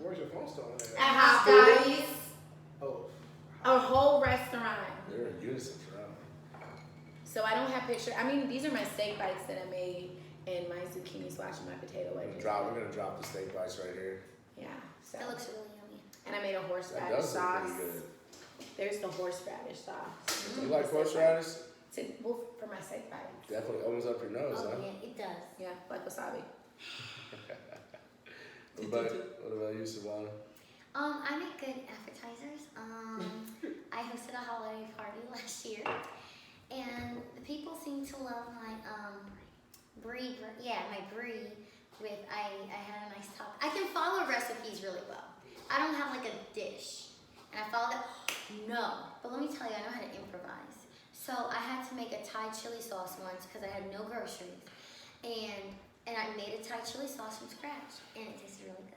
Where's your phone stolen at? At Hopdoddy's, Oh. a whole restaurant. They're in unison for that. So I don't have pictures. I mean, these are my steak bites that I made, and my zucchini squash and my potato wedges. We're gonna drop the steak bites right here. Yeah. So. That looks really yummy. And I made a That horseradish does look sauce. pretty good. There's the horseradish sauce. You like horseradish? Well, for my steak bites. Definitely opens up your nose, Oh huh? yeah, it does. Yeah, like wasabi. What about you, Savannah? I make good appetizers. I hosted a holiday party last year, and the people seem to love my brie. Yeah, my brie with I had a nice top. I can follow recipes really well. I don't have like a dish, and I follow that. No, but let me tell you, I know how to improvise. So I had to make a Thai chili sauce once because I had no groceries, and I made a Thai chili sauce from scratch, and it tasted really good.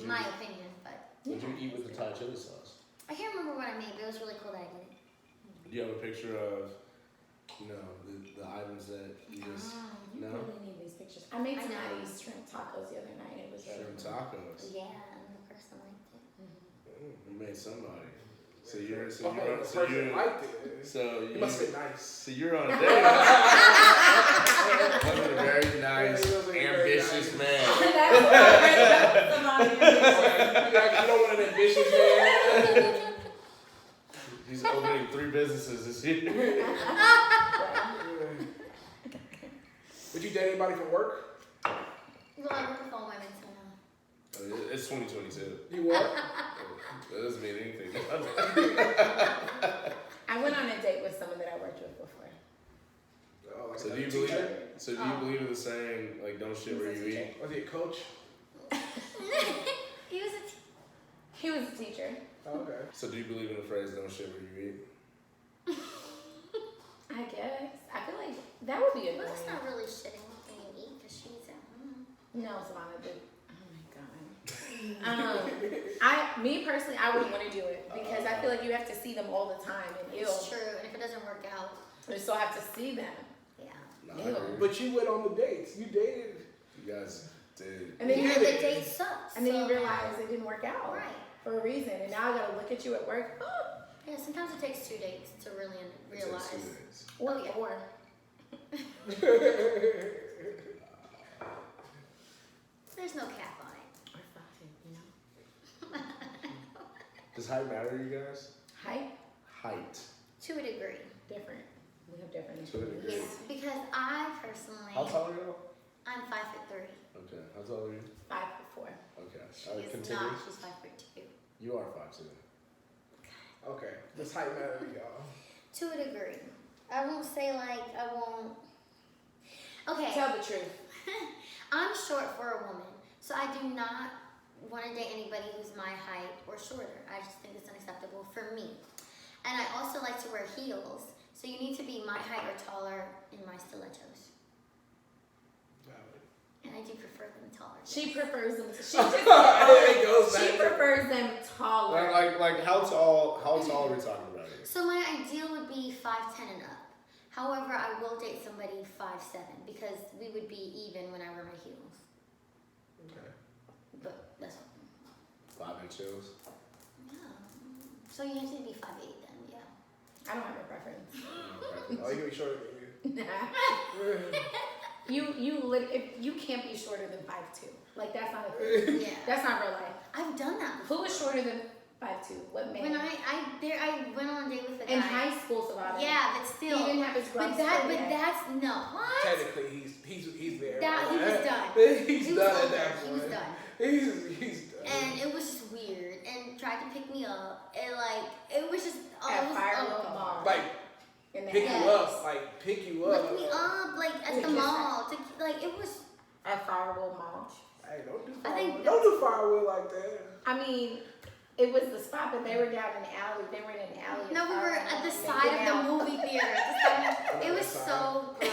My opinion, but What'd you eat with the Thai chili sauce? I can't remember what I made, but it was really cool that I did it. Do you have a picture of, the items that you just You no? really need these pictures. I made I some know. nice shrimp tacos the other night. It was really Shrimp good. tacos. Yeah, and the person liked it. You made somebody. So you're The person liked it. It must have been nice. So you're on a date. Wasn't a very nice, Yeah, he was a very ambitious nice- man. You don't want an ambitious man. He's opening 3 businesses this year. Would you date anybody from work? Well, I work with all women, so no. It's 2022. You what? That doesn't mean anything. I went on a date with someone that I worked with before. Oh, like So a do you teacher? believe it? So do you believe in the saying like don't shit where you eat? Was he a coach? He was He was a teacher. Oh, okay. So do you believe in the phrase don't shit where you eat? I guess. I feel like that would be a Well, good that's one. not really shitting when you eat because she's at home. No, Savannah, but oh my god. Me personally, I wouldn't want to do it because I feel like you have to see them all the time and It's true, and if it doesn't work out, you still have to see them. yeah. Nah, I Ew. agree. But you went on the dates. You dated. You guys did. And then yeah, you the date sucks. and then so, you realize it didn't work out Right. for a reason, and now I gotta look at you at work. Oh, Yeah, sometimes it takes 2 dates to really It takes realize. 2 days. or Oh, yeah. 4. There's no cap on it. Or 5, you know. Does height matter to you guys? Height, Height. To a degree. different. We have different. To a degree. Yeah, because I personally, How tall are you? I'm 5'3". Okay. How tall are you? 5'4". Okay. She Alright, is continue. not. She's 5'2". You are 5'2". Okay. This height matter to y'all. To a degree. I won't say like I won't. Okay. Tell the truth. I'm short for a woman, so I do not want to date anybody who's my height or shorter. I just think it's unacceptable for me. And I also like to wear heels, so you need to be my height or taller in my stilettos. And I do prefer them taller. She prefers them. She It goes back she to- prefers them taller. Like how tall are we talking about here? So my ideal would be 5'10" and up. However, I will date somebody 5'7" because we would be even when I wear my heels. Okay. But that's 5-inch heels. yeah. So you have to be 5'8" then, yeah. I don't have a preference. Oh, you can be shorter than you. You can't be shorter than 5'2". Like that's not a thing. Yeah. That's not real life. I've done that before. Who is shorter than 5'2"? What man? When I went on a date with a guy. in high school, Savannah. Yeah, but still. He didn't have his grubs but yet. that's no. What? Technically, he's there. That he was done. He's He was done at older. that He point. was done. He's done. And it was just weird. And tried to pick me up. And like it was just At it was Firewood Mall. Like In the pick house. you up, like pick you up. Look me up, like at We the just- mall. Like it was. At Firewood Mall. Hey, don't do I think firewood. Don't do firewood like that. I mean, it was the spot, but they were down in the alley. They were in an alley. No, we were Firewood at the Mall, and side they of the went out. movie theater. It was so gross.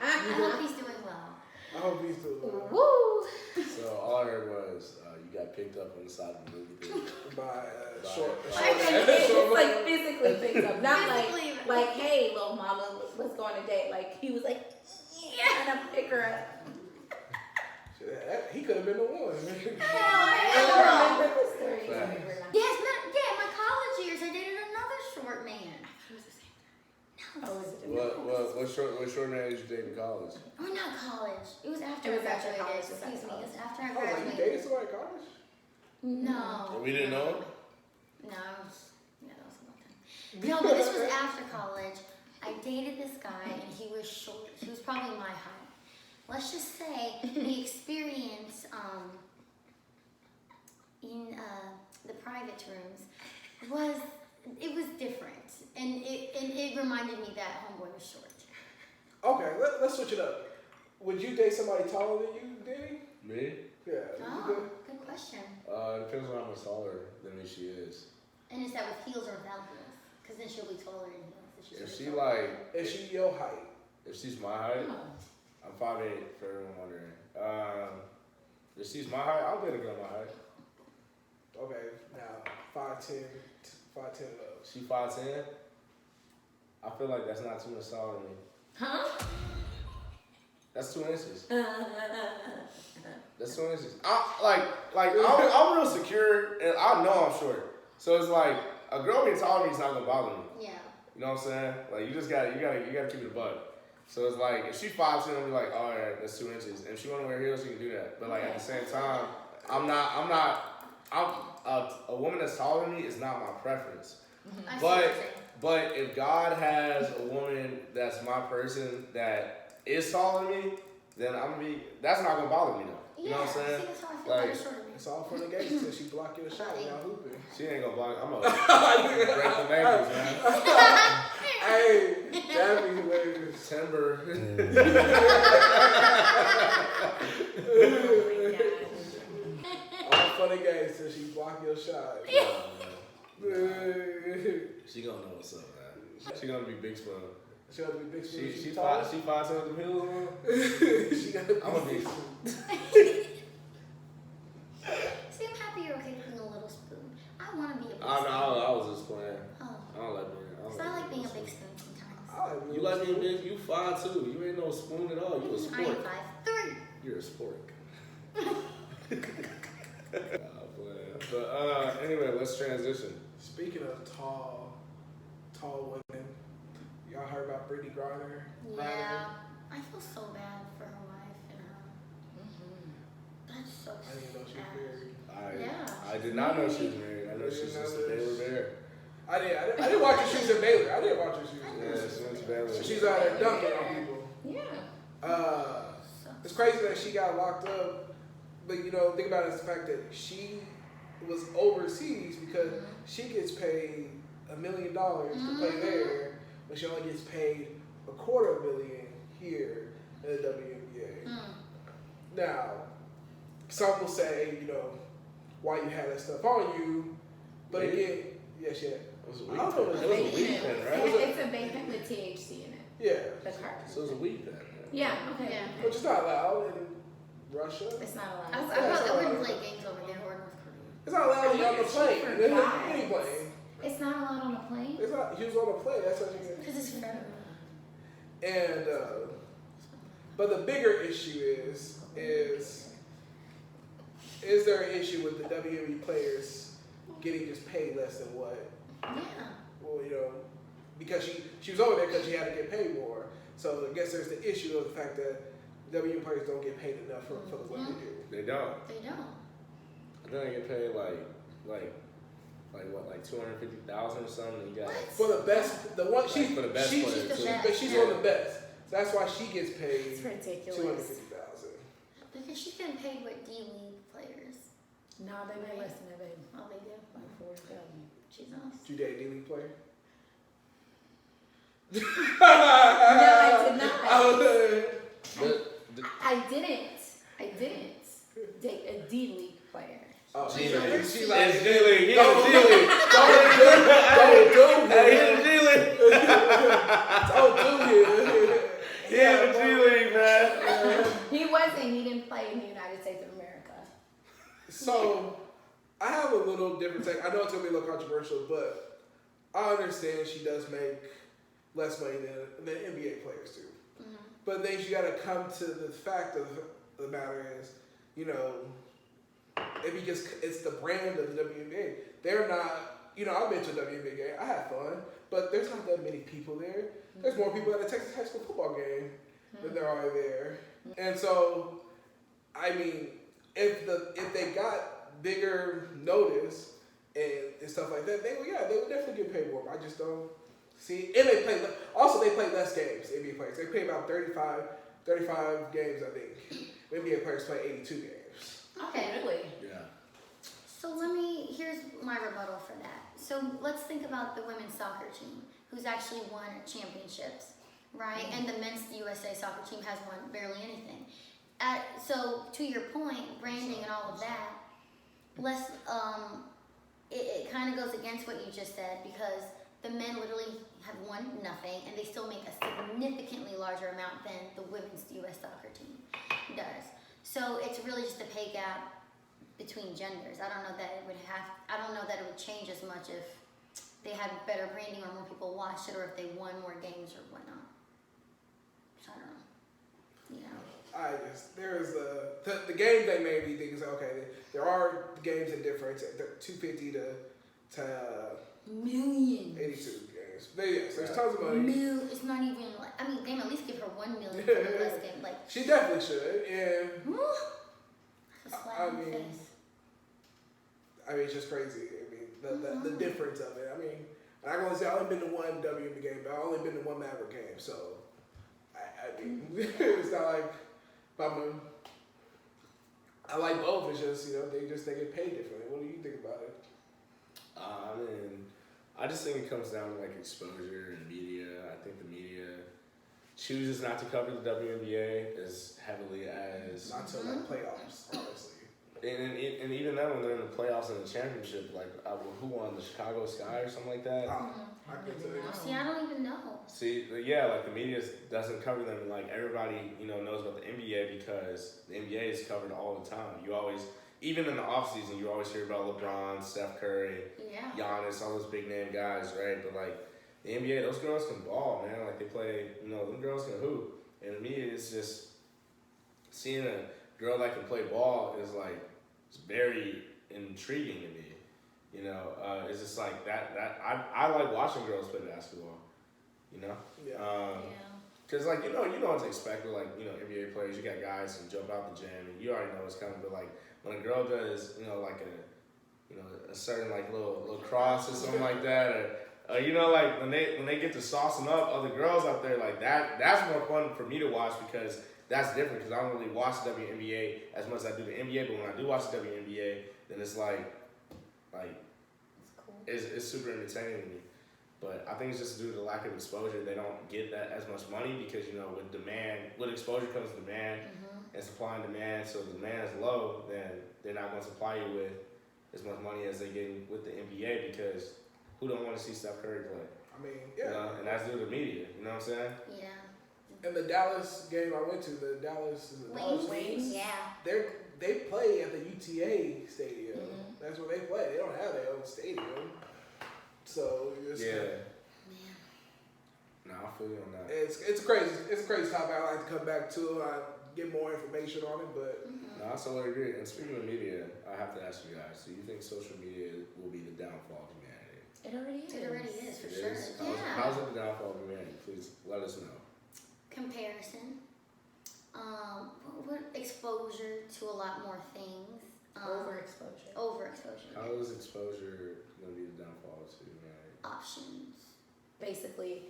I hope he's doing well. I hope he's doing well. Woo! So all I heard was you got picked up on the side of the movie theater. By By- short. by- I mean, it's like physically picked up, not Physically. like, hey, little mama, let's go on a date. Like he was like, yeah, and I pick her up. He could have been the one. I don't remember the story. Facts. Yes, yeah, my college years, I dated another short man. It was the same guy. Oh, is it? What short man did you date in college? Oh, not college. It was after It was I after graduated. college, it was Excuse after me. It was after I Oh, like you graduated. dated somebody at college? No. And we didn't know him? No, that was a long time. No, but this was after college. I dated this guy, and he was short. He was probably my height. Let's just say the experience in the private rooms was different, and it reminded me that homeboy was short. Okay, let's switch it up. Would you date somebody taller than you, Danny? Me? Yeah. You Oh, good? good question. It depends on how much taller than me she is. And is that with heels or without heels? Because then she'll be taller in heels. If she's she taller. like, Is she your height? if she's my height, Oh. I'm 5'8", for everyone wondering. If she's my height, I'll date a girl my height. Okay, now 5'10", 5'10" up. She 5'10". I feel like that's not too much taller than me. Huh? That's 2 inches. That's 2 inches. I'm real secure, and I know I'm short. So it's like a girl being taller than me is not gonna bother me. Yeah. You know what I'm saying? Like you gotta keep it a bug. So it's like if she 5'10", I'll be like, all right, that's 2 inches. And if she wanna wear heels, she can do that. But like at the same time, a woman that's taller than me is not my preference. I see what you're saying. But if God has a woman that's my person that is taller than me, then that's not gonna bother me though. You know what I'm saying? See, that's how I feel Like, about a shorter man. It's all fun and games until she block your shot when y'all hooping. She ain't gonna block. I'm gonna break the ankles, man. Hey, that'd be hilarious. Timber. All fun and games until she block your shot. She gonna know what's up, man. She gonna be big spoon. She got to be big. She 5 times the hills on. She got to be I'm gonna be. See, I'm happy you're okay with being a little spoon. I want to be a big I spoon. was just playing. Oh. I don't like being. Because I like being a big spoon sometimes. You like being big? You 5'2". You ain't no spoon at all. You a I sport. am 5'3". You're a sport. But anyway, let's transition. Speaking of tall women, y'all heard about Brittany Griner? Yeah. I feel so bad for her wife and her. That's so I didn't know she was married. Yeah. I did not know she was married. I know she's just a Baylor Bear. I didn't watch her. She was at Baylor. I didn't watch her. She Yeah, was she went to Baylor. She's out there dunking on people. Yeah. It's crazy that she got locked up, but you know, think about it as the fact that she was overseas because she gets paid $1 million to play there, but she only gets paid $250,000 here in the WNBA. Now, some will say, you know, why you had that stuff on you, but again, yes, yeah. It was a I don't know what it was a weed pen, right? It's a vape pen with THC in it. Yeah, The cartridge. So it was a weed pen. Yeah. Okay. Yeah. which is not allowed in Russia. It's not allowed. I wouldn't play games over there or North Korea. It's not allowed on the plane. forgot. Any plane. It's not allowed on a plane. It's not. He was on the plane. That's what you get. Because it's federal. And but the bigger issue is there an issue with the WNBA players getting just paid less than what? Yeah. Well, you know, because she was over there because she had to get paid more. So I guess there's the issue of the fact that WNBA players don't get paid enough for the work they do. They don't. They don't. I think they get paid like what, like 250,000 or something. You got What? For the best, the one she for the best she, player, she's too. the but she's one of the best. So that's why she gets It's paid ridiculous. $250,000. Because she's getting paid what D-League players. No, they made less than that, baby. Oh, they do? Like 40,000. She's nice. Did you date a D-League player? No, I did not. I didn't date a D-League player. Oh, G-League. she's like, It's G-League. He Don't in the G-League. do Hey, he it. in the G-League. Don't do it. He in the G-League, man. He didn't play in the United States of America. So, I have a little different take. I know it's going to be a little controversial, but I understand she does make less money than NBA players do. But then you got to come to the fact of the matter is, you know, because it's the brand of the WNBA. They're not, you know, I've been to a WNBA game. I had fun, but there's not that many people there. There's more people at a Texas high school football game than there are there. And so, I mean, if they got bigger notice and stuff like that, they would definitely get paid more. I just don't see. And they play less games. NBA players, they play about 35 games, I think. NBA players play 82 games. Okay. Really? Yeah. So here's my rebuttal for that. So let's think about the women's soccer team, who's actually won championships, right? And the men's USA soccer team has won barely anything. So to your point, branding and all of that, it kind of goes against what you just said, because the men literally have won nothing, and they still make a significantly larger amount than the women's U.S. soccer team does. So it's really just a pay gap between genders. I don't know that it would change as much if they had better branding or more people watched it, or if they won more games or whatnot. So I don't know. You know. There's the game they made me think is okay. There are games in difference, 250 to Millions. 82 games. Yes, there's tons of money. It's not even like, I mean, damn, at least give her 1 million for the less game. Like, She definitely should, and that's a slap in the face. I mean, it's just crazy. I mean, the difference of it. I mean, I'm gonna say I've only been to one WNBA game, but I've only been to one Maverick game, so I mean, it's not like I like both. It's just they get paid differently. What do you think about it? I mean, I just think it comes down to like exposure and media. I think the media chooses not to cover the WNBA as heavily as Not till like playoffs, honestly. and even then when they're in the playoffs and the championship, like who won, the Chicago Sky or something like that. I couldn't tell you. See, I don't even know. See, yeah, like the media doesn't cover them. Like everybody, knows about the NBA because the NBA is covered all the time. You always, even in the off season, you always hear about LeBron, Steph Curry, Yeah. Giannis, all those big name guys, right? But like the NBA, those girls can ball, man. Like they play, them girls can hoop. And to me, it's just seeing a girl that can play ball is like it's very intriguing to me. It's just like that. I like watching girls play basketball. Yeah. Cause like you know what to expect with like NBA players. You got guys who jump out the gym and you already know what's coming. But like when a girl does like a certain like little cross or something like that, or like when they get to saucing up other girls out there like that's more fun for me to watch because that's different. Cause I don't really watch the WNBA as much as I do the NBA. But when I do watch the WNBA, then it's like it's super entertaining to me. But I think it's just due to the lack of exposure. They don't get that as much money because, with exposure comes demand and supply and demand. So if the demand is low, then they're not going to supply you with as much money as they get with the NBA because who don't want to see Steph Curry play? I mean, yeah. And that's due to the media. You know what I'm saying? Yeah. And the Dallas game I went to, the Dallas Wings. Yeah. They play at the UTA stadium. That's where they play. They don't have their own stadium. So Man. No, I feel you on that. It's a crazy topic. I like to come back to. I get more information on it, but No, I totally agree. And speaking of media, I have to ask you guys: do you think social media will be the downfall of humanity? It already is. It already is, for It sure. is? Yeah. How's it the downfall of humanity? Please let us know. Comparison. What exposure to a lot more things. Overexposure. Overexposure. How is exposure going to be the downfall to humanity? Options. Basically,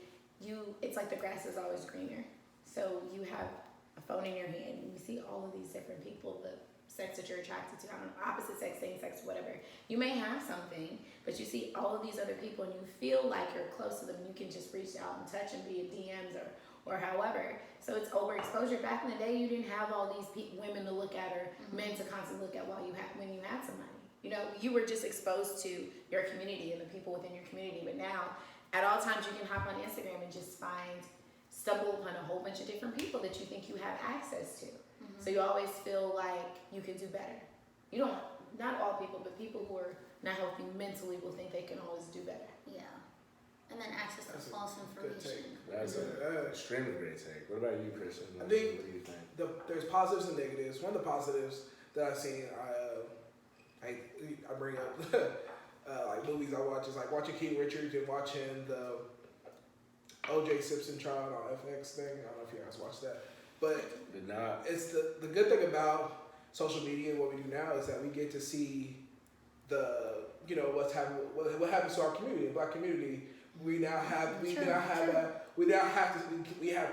it's like the grass is always greener. So you have a phone in your hand and you see all of these different people, the sex that you're attracted to, I don't know, opposite sex, same sex, whatever. You may have something, but you see all of these other people and you feel like you're close to them. You can just reach out and touch and be in DMs or however. So it's overexposure. Back in the day, you didn't have all these women to look at or men to constantly look at when you had somebody. You were just exposed to your community and the people within your community. But now, at all times, you can hop on Instagram and just stumble upon a whole bunch of different people that you think you have access to. So you always feel like you can do better. You don't, not all people, but people who are not healthy mentally will think they can always do better. Yeah. And then access to false information. That's an extremely great take. What about you, Christian? I think what do you think? there's positives and negatives. One of the positives that I've seen, I bring up like movies I watch is like watching King Richard and watching the O.J. Simpson trial on FX thing. I don't know if you guys watched that, but Did not. it's the good thing about social media and what we do now is that we get to see what's happening, what happens to our community, the Black community. We have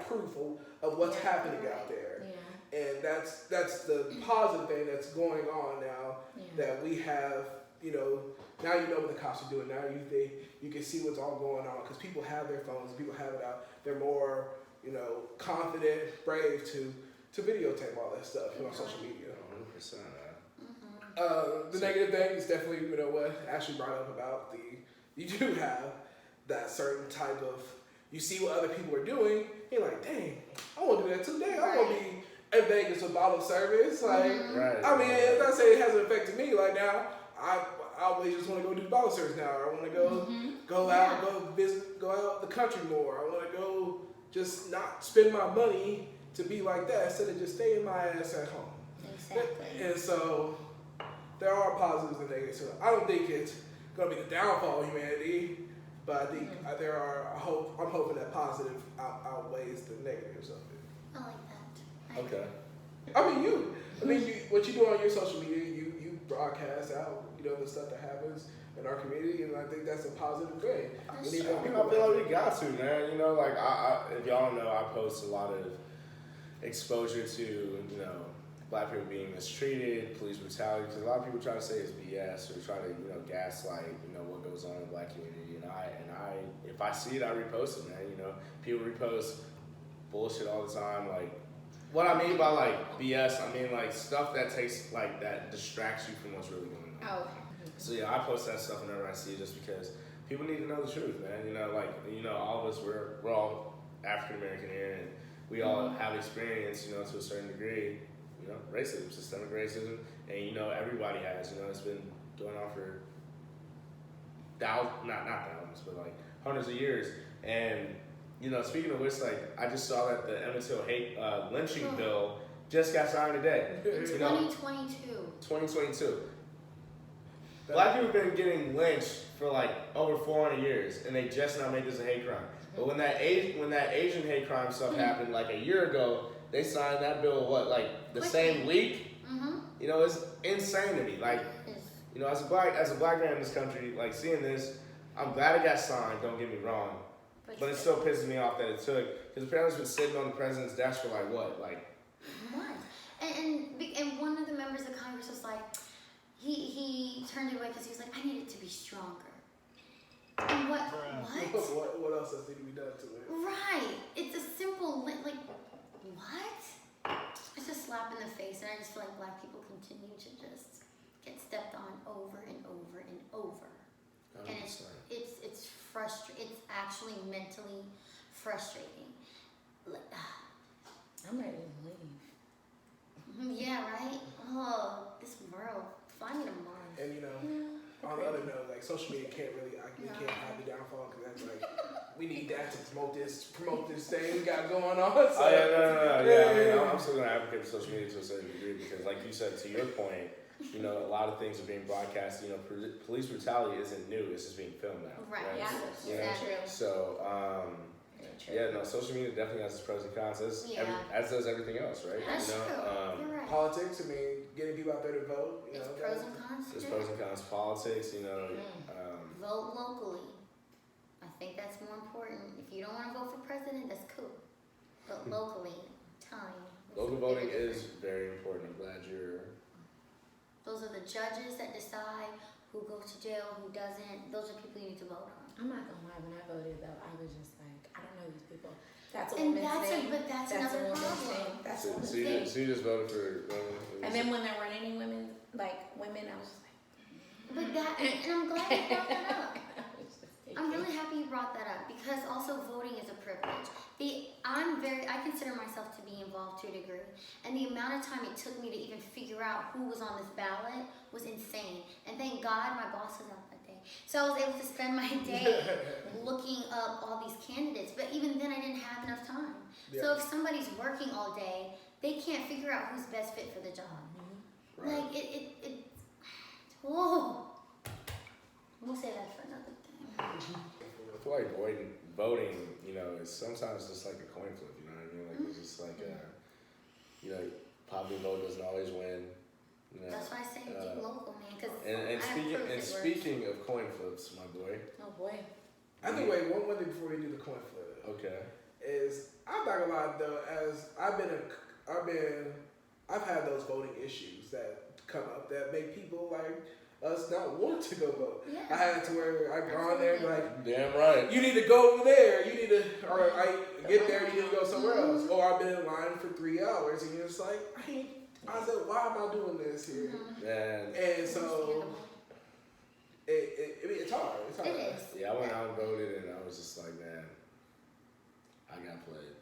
proof of what's happening out there. Yeah. And that's the positive thing that's going on now. That we have, now what the cops are doing. Now you can see what's all going on because people have their phones, people have it out. They're more, confident, brave to videotape all that stuff on social media. 100%. The negative thing is definitely, what Ashley brought up about you do have that certain type of, you see what other people are doing, you're like, dang, I want to do that too. Dang, I want to be in Vegas with bottle service. Like, I mean, I'm not saying it hasn't affected me. Like now, I always just want to go do bottle service now. Or I want to go out, go visit, go out the country more. I want to go just not spend my money to be like that instead of just staying my ass at home. Exactly. And so there are positives and negatives. So I don't think it's gonna be the downfall of humanity, but I think I'm hoping that positive outweighs the negatives of it. I like that. Okay. I mean, what you do on your social media, you broadcast out, the stuff that happens in our community, and I think that's a positive thing. We need more people. I feel like we got to, man. Like I if y'all don't know, I post a lot of exposure to, black people being mistreated, police brutality, because a lot of people try to say it's BS or try to, you know, gaslight, you know, what goes on in the black community. And I, if I see it, I repost it, man. You know, people repost bullshit all the time. Like, what I mean by like BS, I mean like stuff that takes like that distracts you from what's really going on. Oh, okay. So yeah, I post that stuff whenever I see it, just because people need to know the truth, man. You know, like, you know, all of us, we're all African American here, and we all have experience, you know, to a certain degree. You know, racism, systemic racism, and you know, everybody has. You know, it's been going on for not thousands, but like hundreds of years. And you know, speaking of which, like, I just saw that the Emmett Till hate lynching bill just got signed today. You know, 2022. 2022. Black people have been getting lynched for like over 400 years, and they just now made this a hate crime. But when that Asian hate crime stuff happened like a year ago, they signed that bill like the same week. You know, it's insane to me. Like, you know, as a black man in this country, like, seeing this, I'm glad it got signed. Don't get me wrong, but it still pisses me off that it took, because apparently it's been sitting on the president's desk for like what, like. What? And one of the members of Congress was like, he turned it away because he was like, I need it to be stronger. And what? What else has to be done to it? Right. It's a simple, like, what? It's a slap in the face, and I just feel like black people continue to just get stepped on over and over and over. 100%. And it's frustrating. It's actually mentally frustrating. I'm ready to leave. Yeah, right? Oh, this world. Find me tomorrow. And you know, on the other note, like, social media can't really, we can't have the downfall, because that's like, we need that to promote this thing we got going on. So. Oh yeah, no. Yeah, I mean, I'm still gonna advocate for social media to a certain degree, because, like you said, to your point, you know, a lot of things are being broadcast. You know, police brutality isn't new; it's just being filmed now. Right. Yeah, You know? true. So, yeah, no, social media definitely has its pros and cons, as does everything else, right? That's you know, true. You're right. Politics, I mean, getting people out there to vote. You It's know, pros and cons. there's pros and cons. Politics, you know. Vote locally. I think that's more important. If you don't want to vote for president, that's cool. But locally, time. Local voting is very important. I'm glad you're. Those are the judges that decide who goes to jail, who doesn't. Those are people you need to vote on. I'm not gonna lie, when I voted though, I was just like, I don't know these people. That's a And woman's thing. but that's a another woman's problem. thing. That's a woman's So thing. you just voted for. And then when there weren't any women, I was just like. But that, and I'm glad you brought that up. I was just I'm thinking. really happy you brought that up, because also voting is a privilege. I consider myself to be involved to a degree, and the amount of time it took me to even figure out who was on this ballot was insane. And thank God my boss was out that day, so I was able to spend my day looking up all these candidates. But even then, I didn't have enough time. Yeah. So if somebody's working all day, they can't figure out who's best fit for the job. Right. Like it. Whoa. We'll say that for another thing. I feel like voting, you know, is sometimes just like a coin flip. You know what I mean? Like, it's just like, you know, popular vote doesn't always win. You know? That's why I say keep local, man. Because And speaking of coin flips, my boy. Oh boy. I think, wait, one thing before we do the coin flip. Okay. Is, I'm not gonna lie though, as I've had those voting issues that come up that make people like us not want to go vote. Yeah. I had it to where I've gone there and be like, Damn right. you need to go over there, or I get there, you need to go somewhere else. Or I've been in line for 3 hours and you're just like, I said, why am I doing this here? Man. And so, it's hard. It's hard. It is. Yeah, I went out and voted, and I was just like, man, I got played.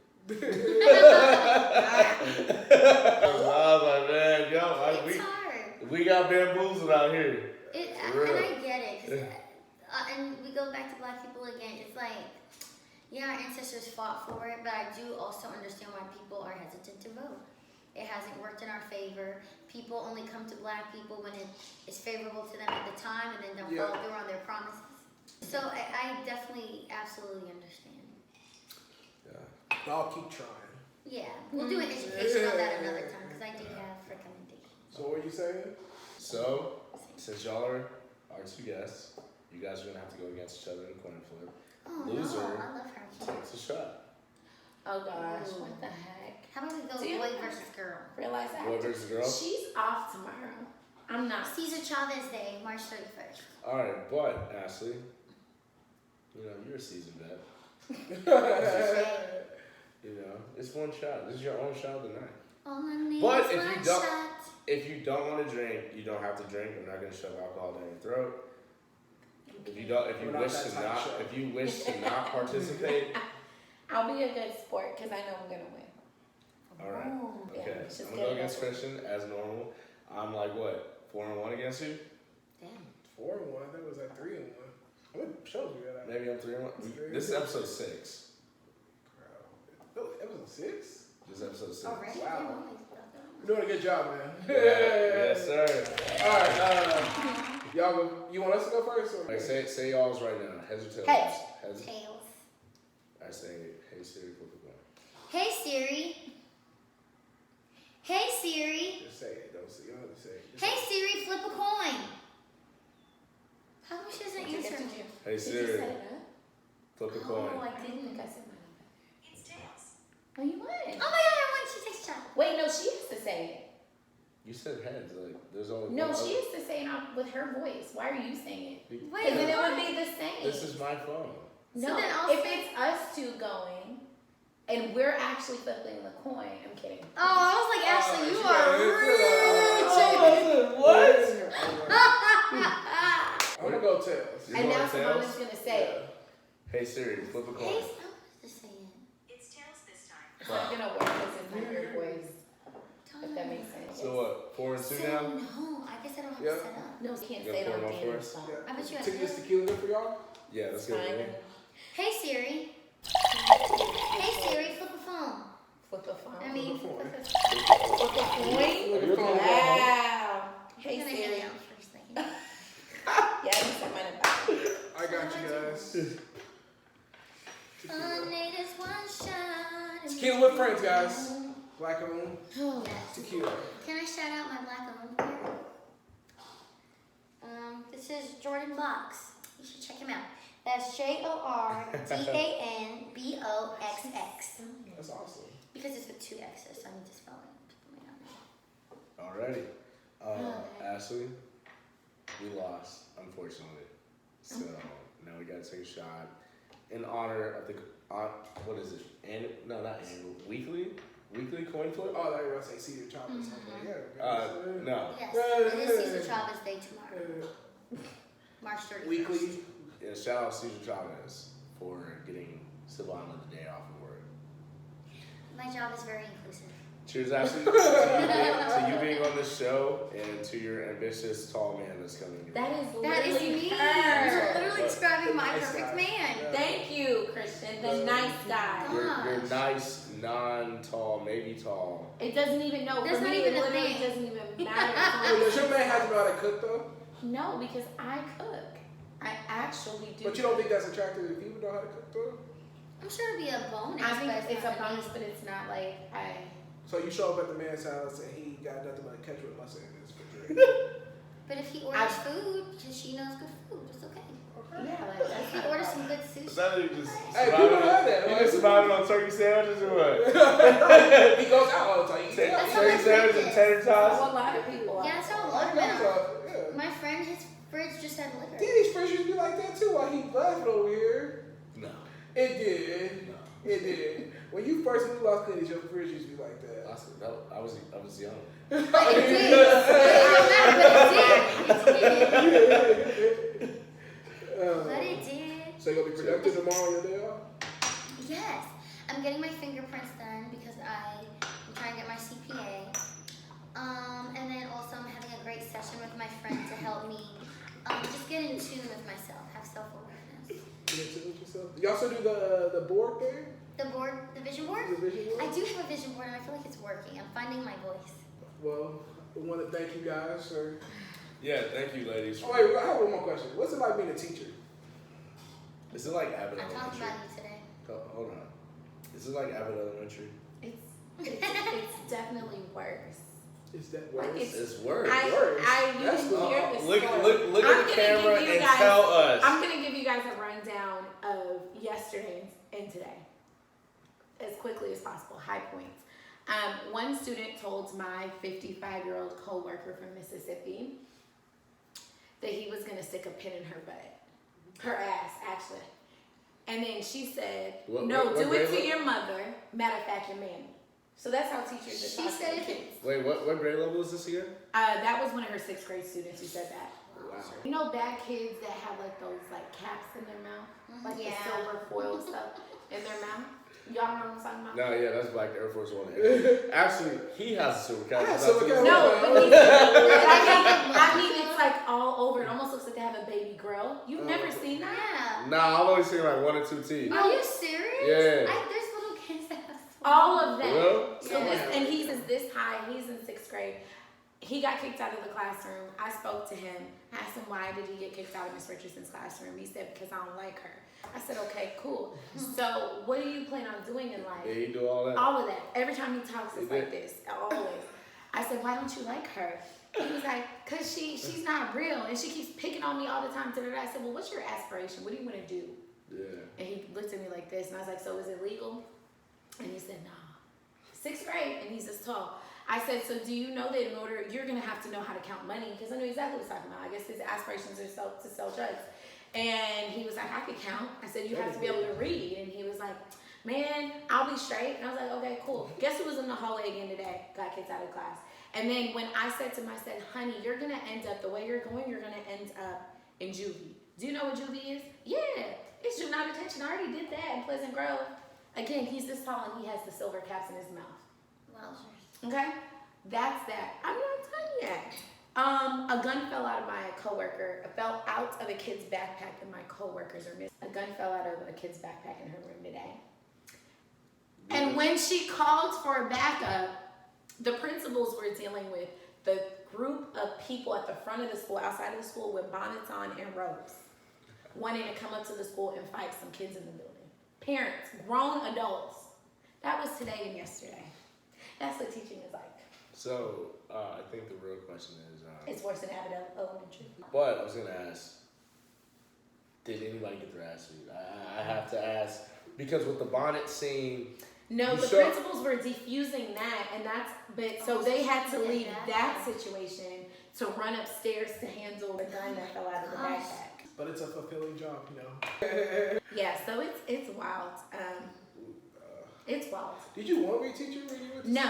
I was like, man, It's hard. we got bamboozled out here. And I get it. 'Cause, and we go back to black people again. It's like, yeah, our ancestors fought for it, but I do also understand why people are hesitant to vote. It hasn't worked in our favor. People only come to black people when it is favorable to them at the time, and then don't follow through on their promises. So I definitely, absolutely understand. Yeah. But I'll keep trying. Yeah, we'll do an education on that another time, because I do have recommendations. So what are you saying? So, since y'all are our two guests, you guys are going to have to go against each other in a coin flip. Oh Loser no, I love her. takes a shot. Oh gosh, what the heck? How about we go Do you boy remember? versus girl? Realize that. Boy versus girl. She's off tomorrow. I'm not. Cesar Chavez Day, March 31st. All right, but Ashley, you know you're a seasoned vet. You know, it's one shot. This is your own shot of the night. All I need But is if one you don't- shot. If you don't want to drink, you don't have to drink. I'm not gonna shove alcohol down your throat. If you don't, if you We're not wish that to type of not, show. if you wish to not participate, I'll be a good sport because I know I'm gonna win. all right. Yeah, Okay, let's just I'm get gonna go it against over. Christian as normal. I'm like what, 4-1 against you? Damn. 4-1. That was like 3-1. What shows you that? Maybe I'm 3-1. This is episode 6. No, episode 6. This is episode 6. Already? Wow. Damn, always about that. You're doing a good job, man. Yes, sir. All right, y'all go. You want us to go first? Or? Like, say y'all's right now. Heads or tails? Heads. Heads. Tails. I say, hey Siri, flip a coin. Hey Siri. Hey Siri. Just say it. Don't say. You don't have to say it. Just Hey Siri, flip a coin. How come she doesn't answer me? Hey Did you Siri, set it up? flip a Oh, coin. I didn't think I said mine. It's tails. Oh, you won. Oh my god, I won. She takes a shot. Wait, no, she has to say You said heads. Like, there's only it. No, one she other- has to say it with her voice. Why are you saying it? Wait, Because then it would why? be the same. This is my phone. No, So then I'll if say- it's us two going and we're actually flipping the coin, I'm kidding. Oh, I was like, Ashley, you she are got it. rude. What? I'm gonna go tails. You And now want tails? Simona's gonna say it. Hey Siri, flip a Hey, coin. I wanted to say it. It's tails this time. It's not gonna work because it's not your voice. If that makes sense. So what? 4 and 2 Say now? no, I guess I don't have Yeah. to set up. No, you can't You say it got on four more Danny's first? phone. Yeah. I bet you I Take this could. tequila good for y'all. Yeah, let's go. Fine. Hey Siri. Hey Siri, flip a phone. Flip a phone. I mean, Flip a phone. flip a Flip a coin? Flip your phone. Wow. Hey I'm gonna Siri. hang out for a second. Yeah, I just said mine about. I got you guys. All I need is one shot. Tequila with friends, guys. Black owned Oh, tequila. Can I shout out my black owned beer? This is Jordan Box. You should check him out. That's JORDANBOXX. That's awesome. Because it's with 2 X's, so I need to spell it. Alrighty. Okay. Ashley, we lost, unfortunately. So now we gotta take a shot in honor of the what is it? No, not annual. Weekly coin flip. Oh, that was say Cedar Choppers. Yeah. No. Yes, it is Cesar Chavez Day tomorrow, March 31st. Weekly. Yeah, shout out Cesar Chavez for getting Savannah the day off of work. My job is very inclusive. Cheers, Ashley. to you being on this show and to your ambitious tall man that's coming. that is That is literally me. her. You're literally describing my Nice perfect guy. man. Yeah. Thank you, Christian. The nice guy. You're Gosh. nice, non-tall, maybe tall. It doesn't even know. That's For not me, even it a literally thing. doesn't even Wait, matter. does your man have to know how to cook though? No, because I cook. I actually do. But you don't think that's attractive if people know how to cook though? I'm sure it'll be a bonus. I think but it's a not gonna bonus, be- but it's not like I. So you show up at the man's house and he got nothing but ketchup and mustard in his refrigerator. But if he orders food, because she knows good food, it's okay. Yeah, like that's If he not a orders some problem. good Is sushi, that you just Hey, people have that. You just surviving on turkey sandwiches or what? He goes out all the time. He That's how Turkey my sandwiches friend and is. tater So tots? a lot of people. yeah, that's how a I lot of men are. yeah. My friend, his fridge just had liquor. Danny's fridge used to be like that too while he laughing over here. No. It did. No. It did. When you first moved Los Angeles, your fridge used to be like that. I was young. But it did. But it did. So you're gonna be productive tomorrow on your day off? Yes. I'm getting my fingerprints done because I'm trying to get my CPA. And then also I'm having a great session with my friend to help me just get in tune with myself, have self-awareness. Get into it yourself. You also do the board thing? The board, the vision board? The vision board? I do have a vision board and I feel like it's working. I'm finding my voice. Well, I want to thank you guys for. Yeah, thank you, ladies. Oh, wait, I have one more question. What's it like being a teacher? Is it like Abbott I talked Elementary? about you today. Hold on. Is it like Abbott Elementary? It's definitely worse. Is that Like, worse? It's worse. I you That's can cool. hear the Look story. at I'm the gonna camera give you and guys- tell us. I'm gonna give you guys a rundown of yesterday and today. as quickly as possible. High points. One student told my 55-year-old coworker from Mississippi that he was gonna stick a pin in her butt, her ass, actually. And then she said, What do it grade to level? your mother. Matter of fact, your mammy. So that's how teachers are She talking said to it. kids. Wait, what grade level is this again? That was one of her 6th grade students who said that. Wow. You know bad kids that have like those like caps in their mouth? Like Yeah. the silver foil stuff in their mouth? Y'all know what I'm talking about? No, yeah, that's Black Air Force One. Actually, he has a silver cap. I have Is that silver too? cap. No, but I mean it's like all over. It almost looks like they have a baby grill. You've never seen that? Yeah. Nah, I've only seen like 1 or 2 teeth. Are you serious? Yeah. There's little kids that have All of them. Well, So Yeah. this, and he's this high. He's in 6th grade. He got kicked out of the classroom. I spoke to him. Asked him why did he get kicked out of Miss Richardson's classroom. He said because I don't like her. I said okay, cool. So what do you plan on doing in life? Yeah, you do all that. All of that. Every time he talks, it's He like this. Always. I said, why don't you like her? He was like, cause she's not real and she keeps picking on me all the time. I said, well, what's your aspiration? What do you want to do? Yeah. And he looked at me like this, and I was like, so is it legal? And he said, nah. 6th grade, and he's this tall. I said, so do you know that in order, you're gonna have to know how to count money? Because I knew exactly what he's talking about. I guess his aspirations are to sell drugs. And he was like, I could count. I said, you have to be able to read. And he was like, man, I'll be straight. And I was like, okay, cool. Guess who was in the hallway again today? Got kicked out of class. And then when I said to him, I said, honey, you're gonna end up, the way you're going, you're gonna end up in juvie. Do you know what juvie is? Yeah, it's juvenile detention. I already did that in Pleasant Grove. Again, he's this tall and he has the silver caps in his mouth. Wowzers. Okay? That's that. I'm not done yet. A gun fell out of my coworker. Fell out of a kid's backpack and my coworkers are missing. A gun fell out of a kid's backpack in her room today. And when she called for backup, the principals were dealing with the group of people at the front of the school, outside of the school, with bonnets on and robes, wanting to come up to the school and fight some kids in the building. Parents, grown adults. That was today and yesterday. That's what teaching is like. So, I think the real question is, It's worse than Abbott Elementary. but I was gonna ask, did anybody get their ass beat? I have to ask, because with the bonnet scene, No, You the sure? principals were defusing that, and so they had to leave that situation to run upstairs to handle the gun that fell out of the backpack. But it's a fulfilling job, you know. Yeah, so it's wild. It's wild. Did you want to be a teacher when you were? No,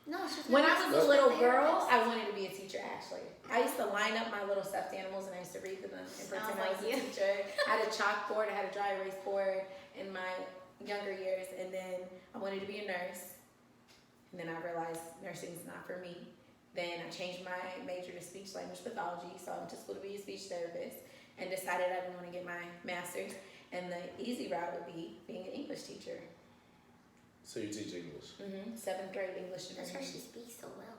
No, it's just when not I was a just little a girl, therapist. I wanted to be a teacher. Actually, I used to line up my little stuffed animals and I used to read to them and pretend I was a like you. teacher. I had a chalkboard, I had a dry erase board in my younger years, and then I wanted to be a nurse. And then I realized nursing is not for me. Then I changed my major to speech language pathology, so I went to school to be a speech therapist, and decided I didn't want to get my master's. And the easy route would be being an English teacher. so you teach English. 7th grade English to That's why me. she speaks so well.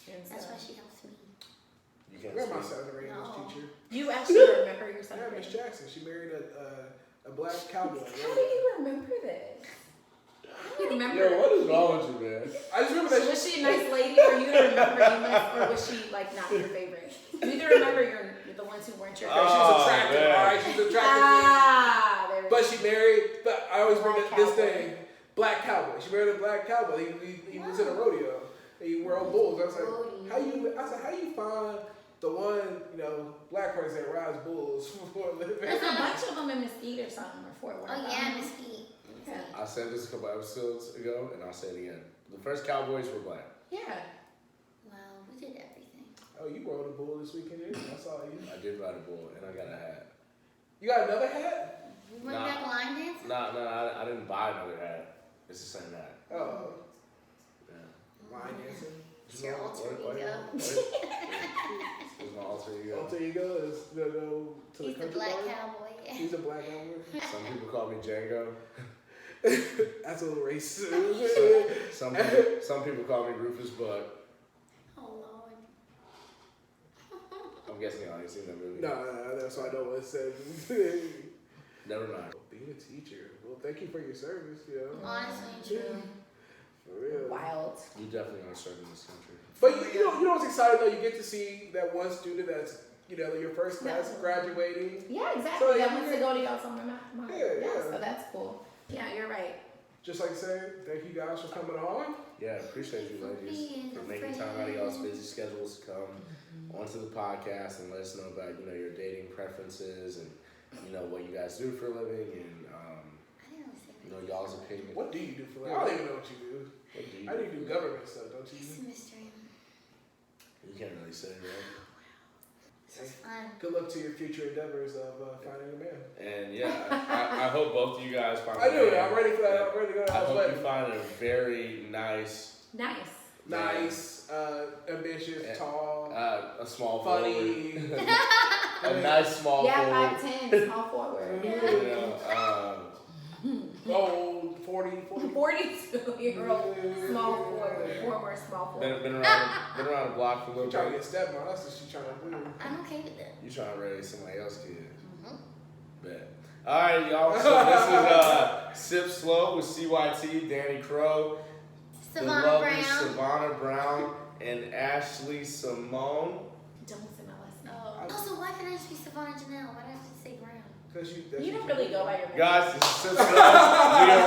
And That's so- why she helps me. You can't You're my speak. 7th grade English No. teacher. You actually remember your Yeah, 7th Miss grade? Jackson. She married a black cowboy. How do you remember this? You remember? Yo, what is wrong with you, man? I just remember that. Was she a nice lady for you to remember English, or was she like not your favorite? You either remember the ones who weren't your She favorite. was Oh, attractive, man. alright? She was attractive. There we But go. she married, but I always bring Black this cowboy. thing, black cowboy. She married a black cowboy. He was in a rodeo. He rode bulls. I was like, how you find the one, black person that rides bulls for a living? There's a bunch of them in Mesquite or something, or Fort Worth. Oh yeah, Mesquite. Yeah. I said this a couple episodes ago, and I'll say it again. The first Cowboys were black. Yeah. Wow, we did everything. Oh, you rode a bull this weekend, didn't you? I saw you. I did ride a bull, and I got a hat. You got another hat? We went Nah. back line dancing. No, I didn't buy another hat. It's the same hat. Oh, Yeah. line dancing. It's your alter ego. It's my alter ego. Alter ego is to the He's the country black bar. cowboy. Yeah. He's a black cowboy. Some people call me Django. That's a little racist. Some people call me Rufus, but Oh Lord. I'm guessing y'all ain't seen that movie. No, that's why I know what it says. Never mind. Being a teacher. Well, thank you for your service, Honestly, true. For real. Wild. You definitely aren't serving this country. But you know what's exciting though? You get to see that one student that's, your first class graduating. Yeah, exactly. So, that yeah, wants to go to y'all somewhere. Yeah. So that's cool. Yeah, you're right. just like I said, thank you guys for coming on. Yeah, appreciate you ladies for making time out of y'all's busy schedules to come onto the podcast and let us know about, your dating preferences and, what you guys do for a living and, y'all's opinion. What do you do for I don't even know what you do. What do you I think you do government stuff, don't you? It's a mystery. You can't really say, right? This was fun. Good luck to your future endeavors of finding a man. And yeah, I hope both of you guys find I a do. man. I'm ready for that. I'm ready to go. I hope you find a very nice, nice, ambitious, Yeah. tall, a small funny. forward. A nice small forward. 5'10", small forward. Old, 40. 42-year-old small forward, former small forward. Been around the block for a You little trying to bit. get stepmom? That's what she trying to do. I'm okay with it. You trying to raise somebody else's kid. Mm-hmm. Bet. All right, y'all. So this is Sip Slow with CYT, Danny Crow, the Savannah lovely Brown. Savannah Brown, and Ashley Simone. Don't say my last name. Also, why can't I just be Savannah Janelle? Why do I have to say Brown? Cause You don't really go by your name. Guys, this is Sip Slow. We are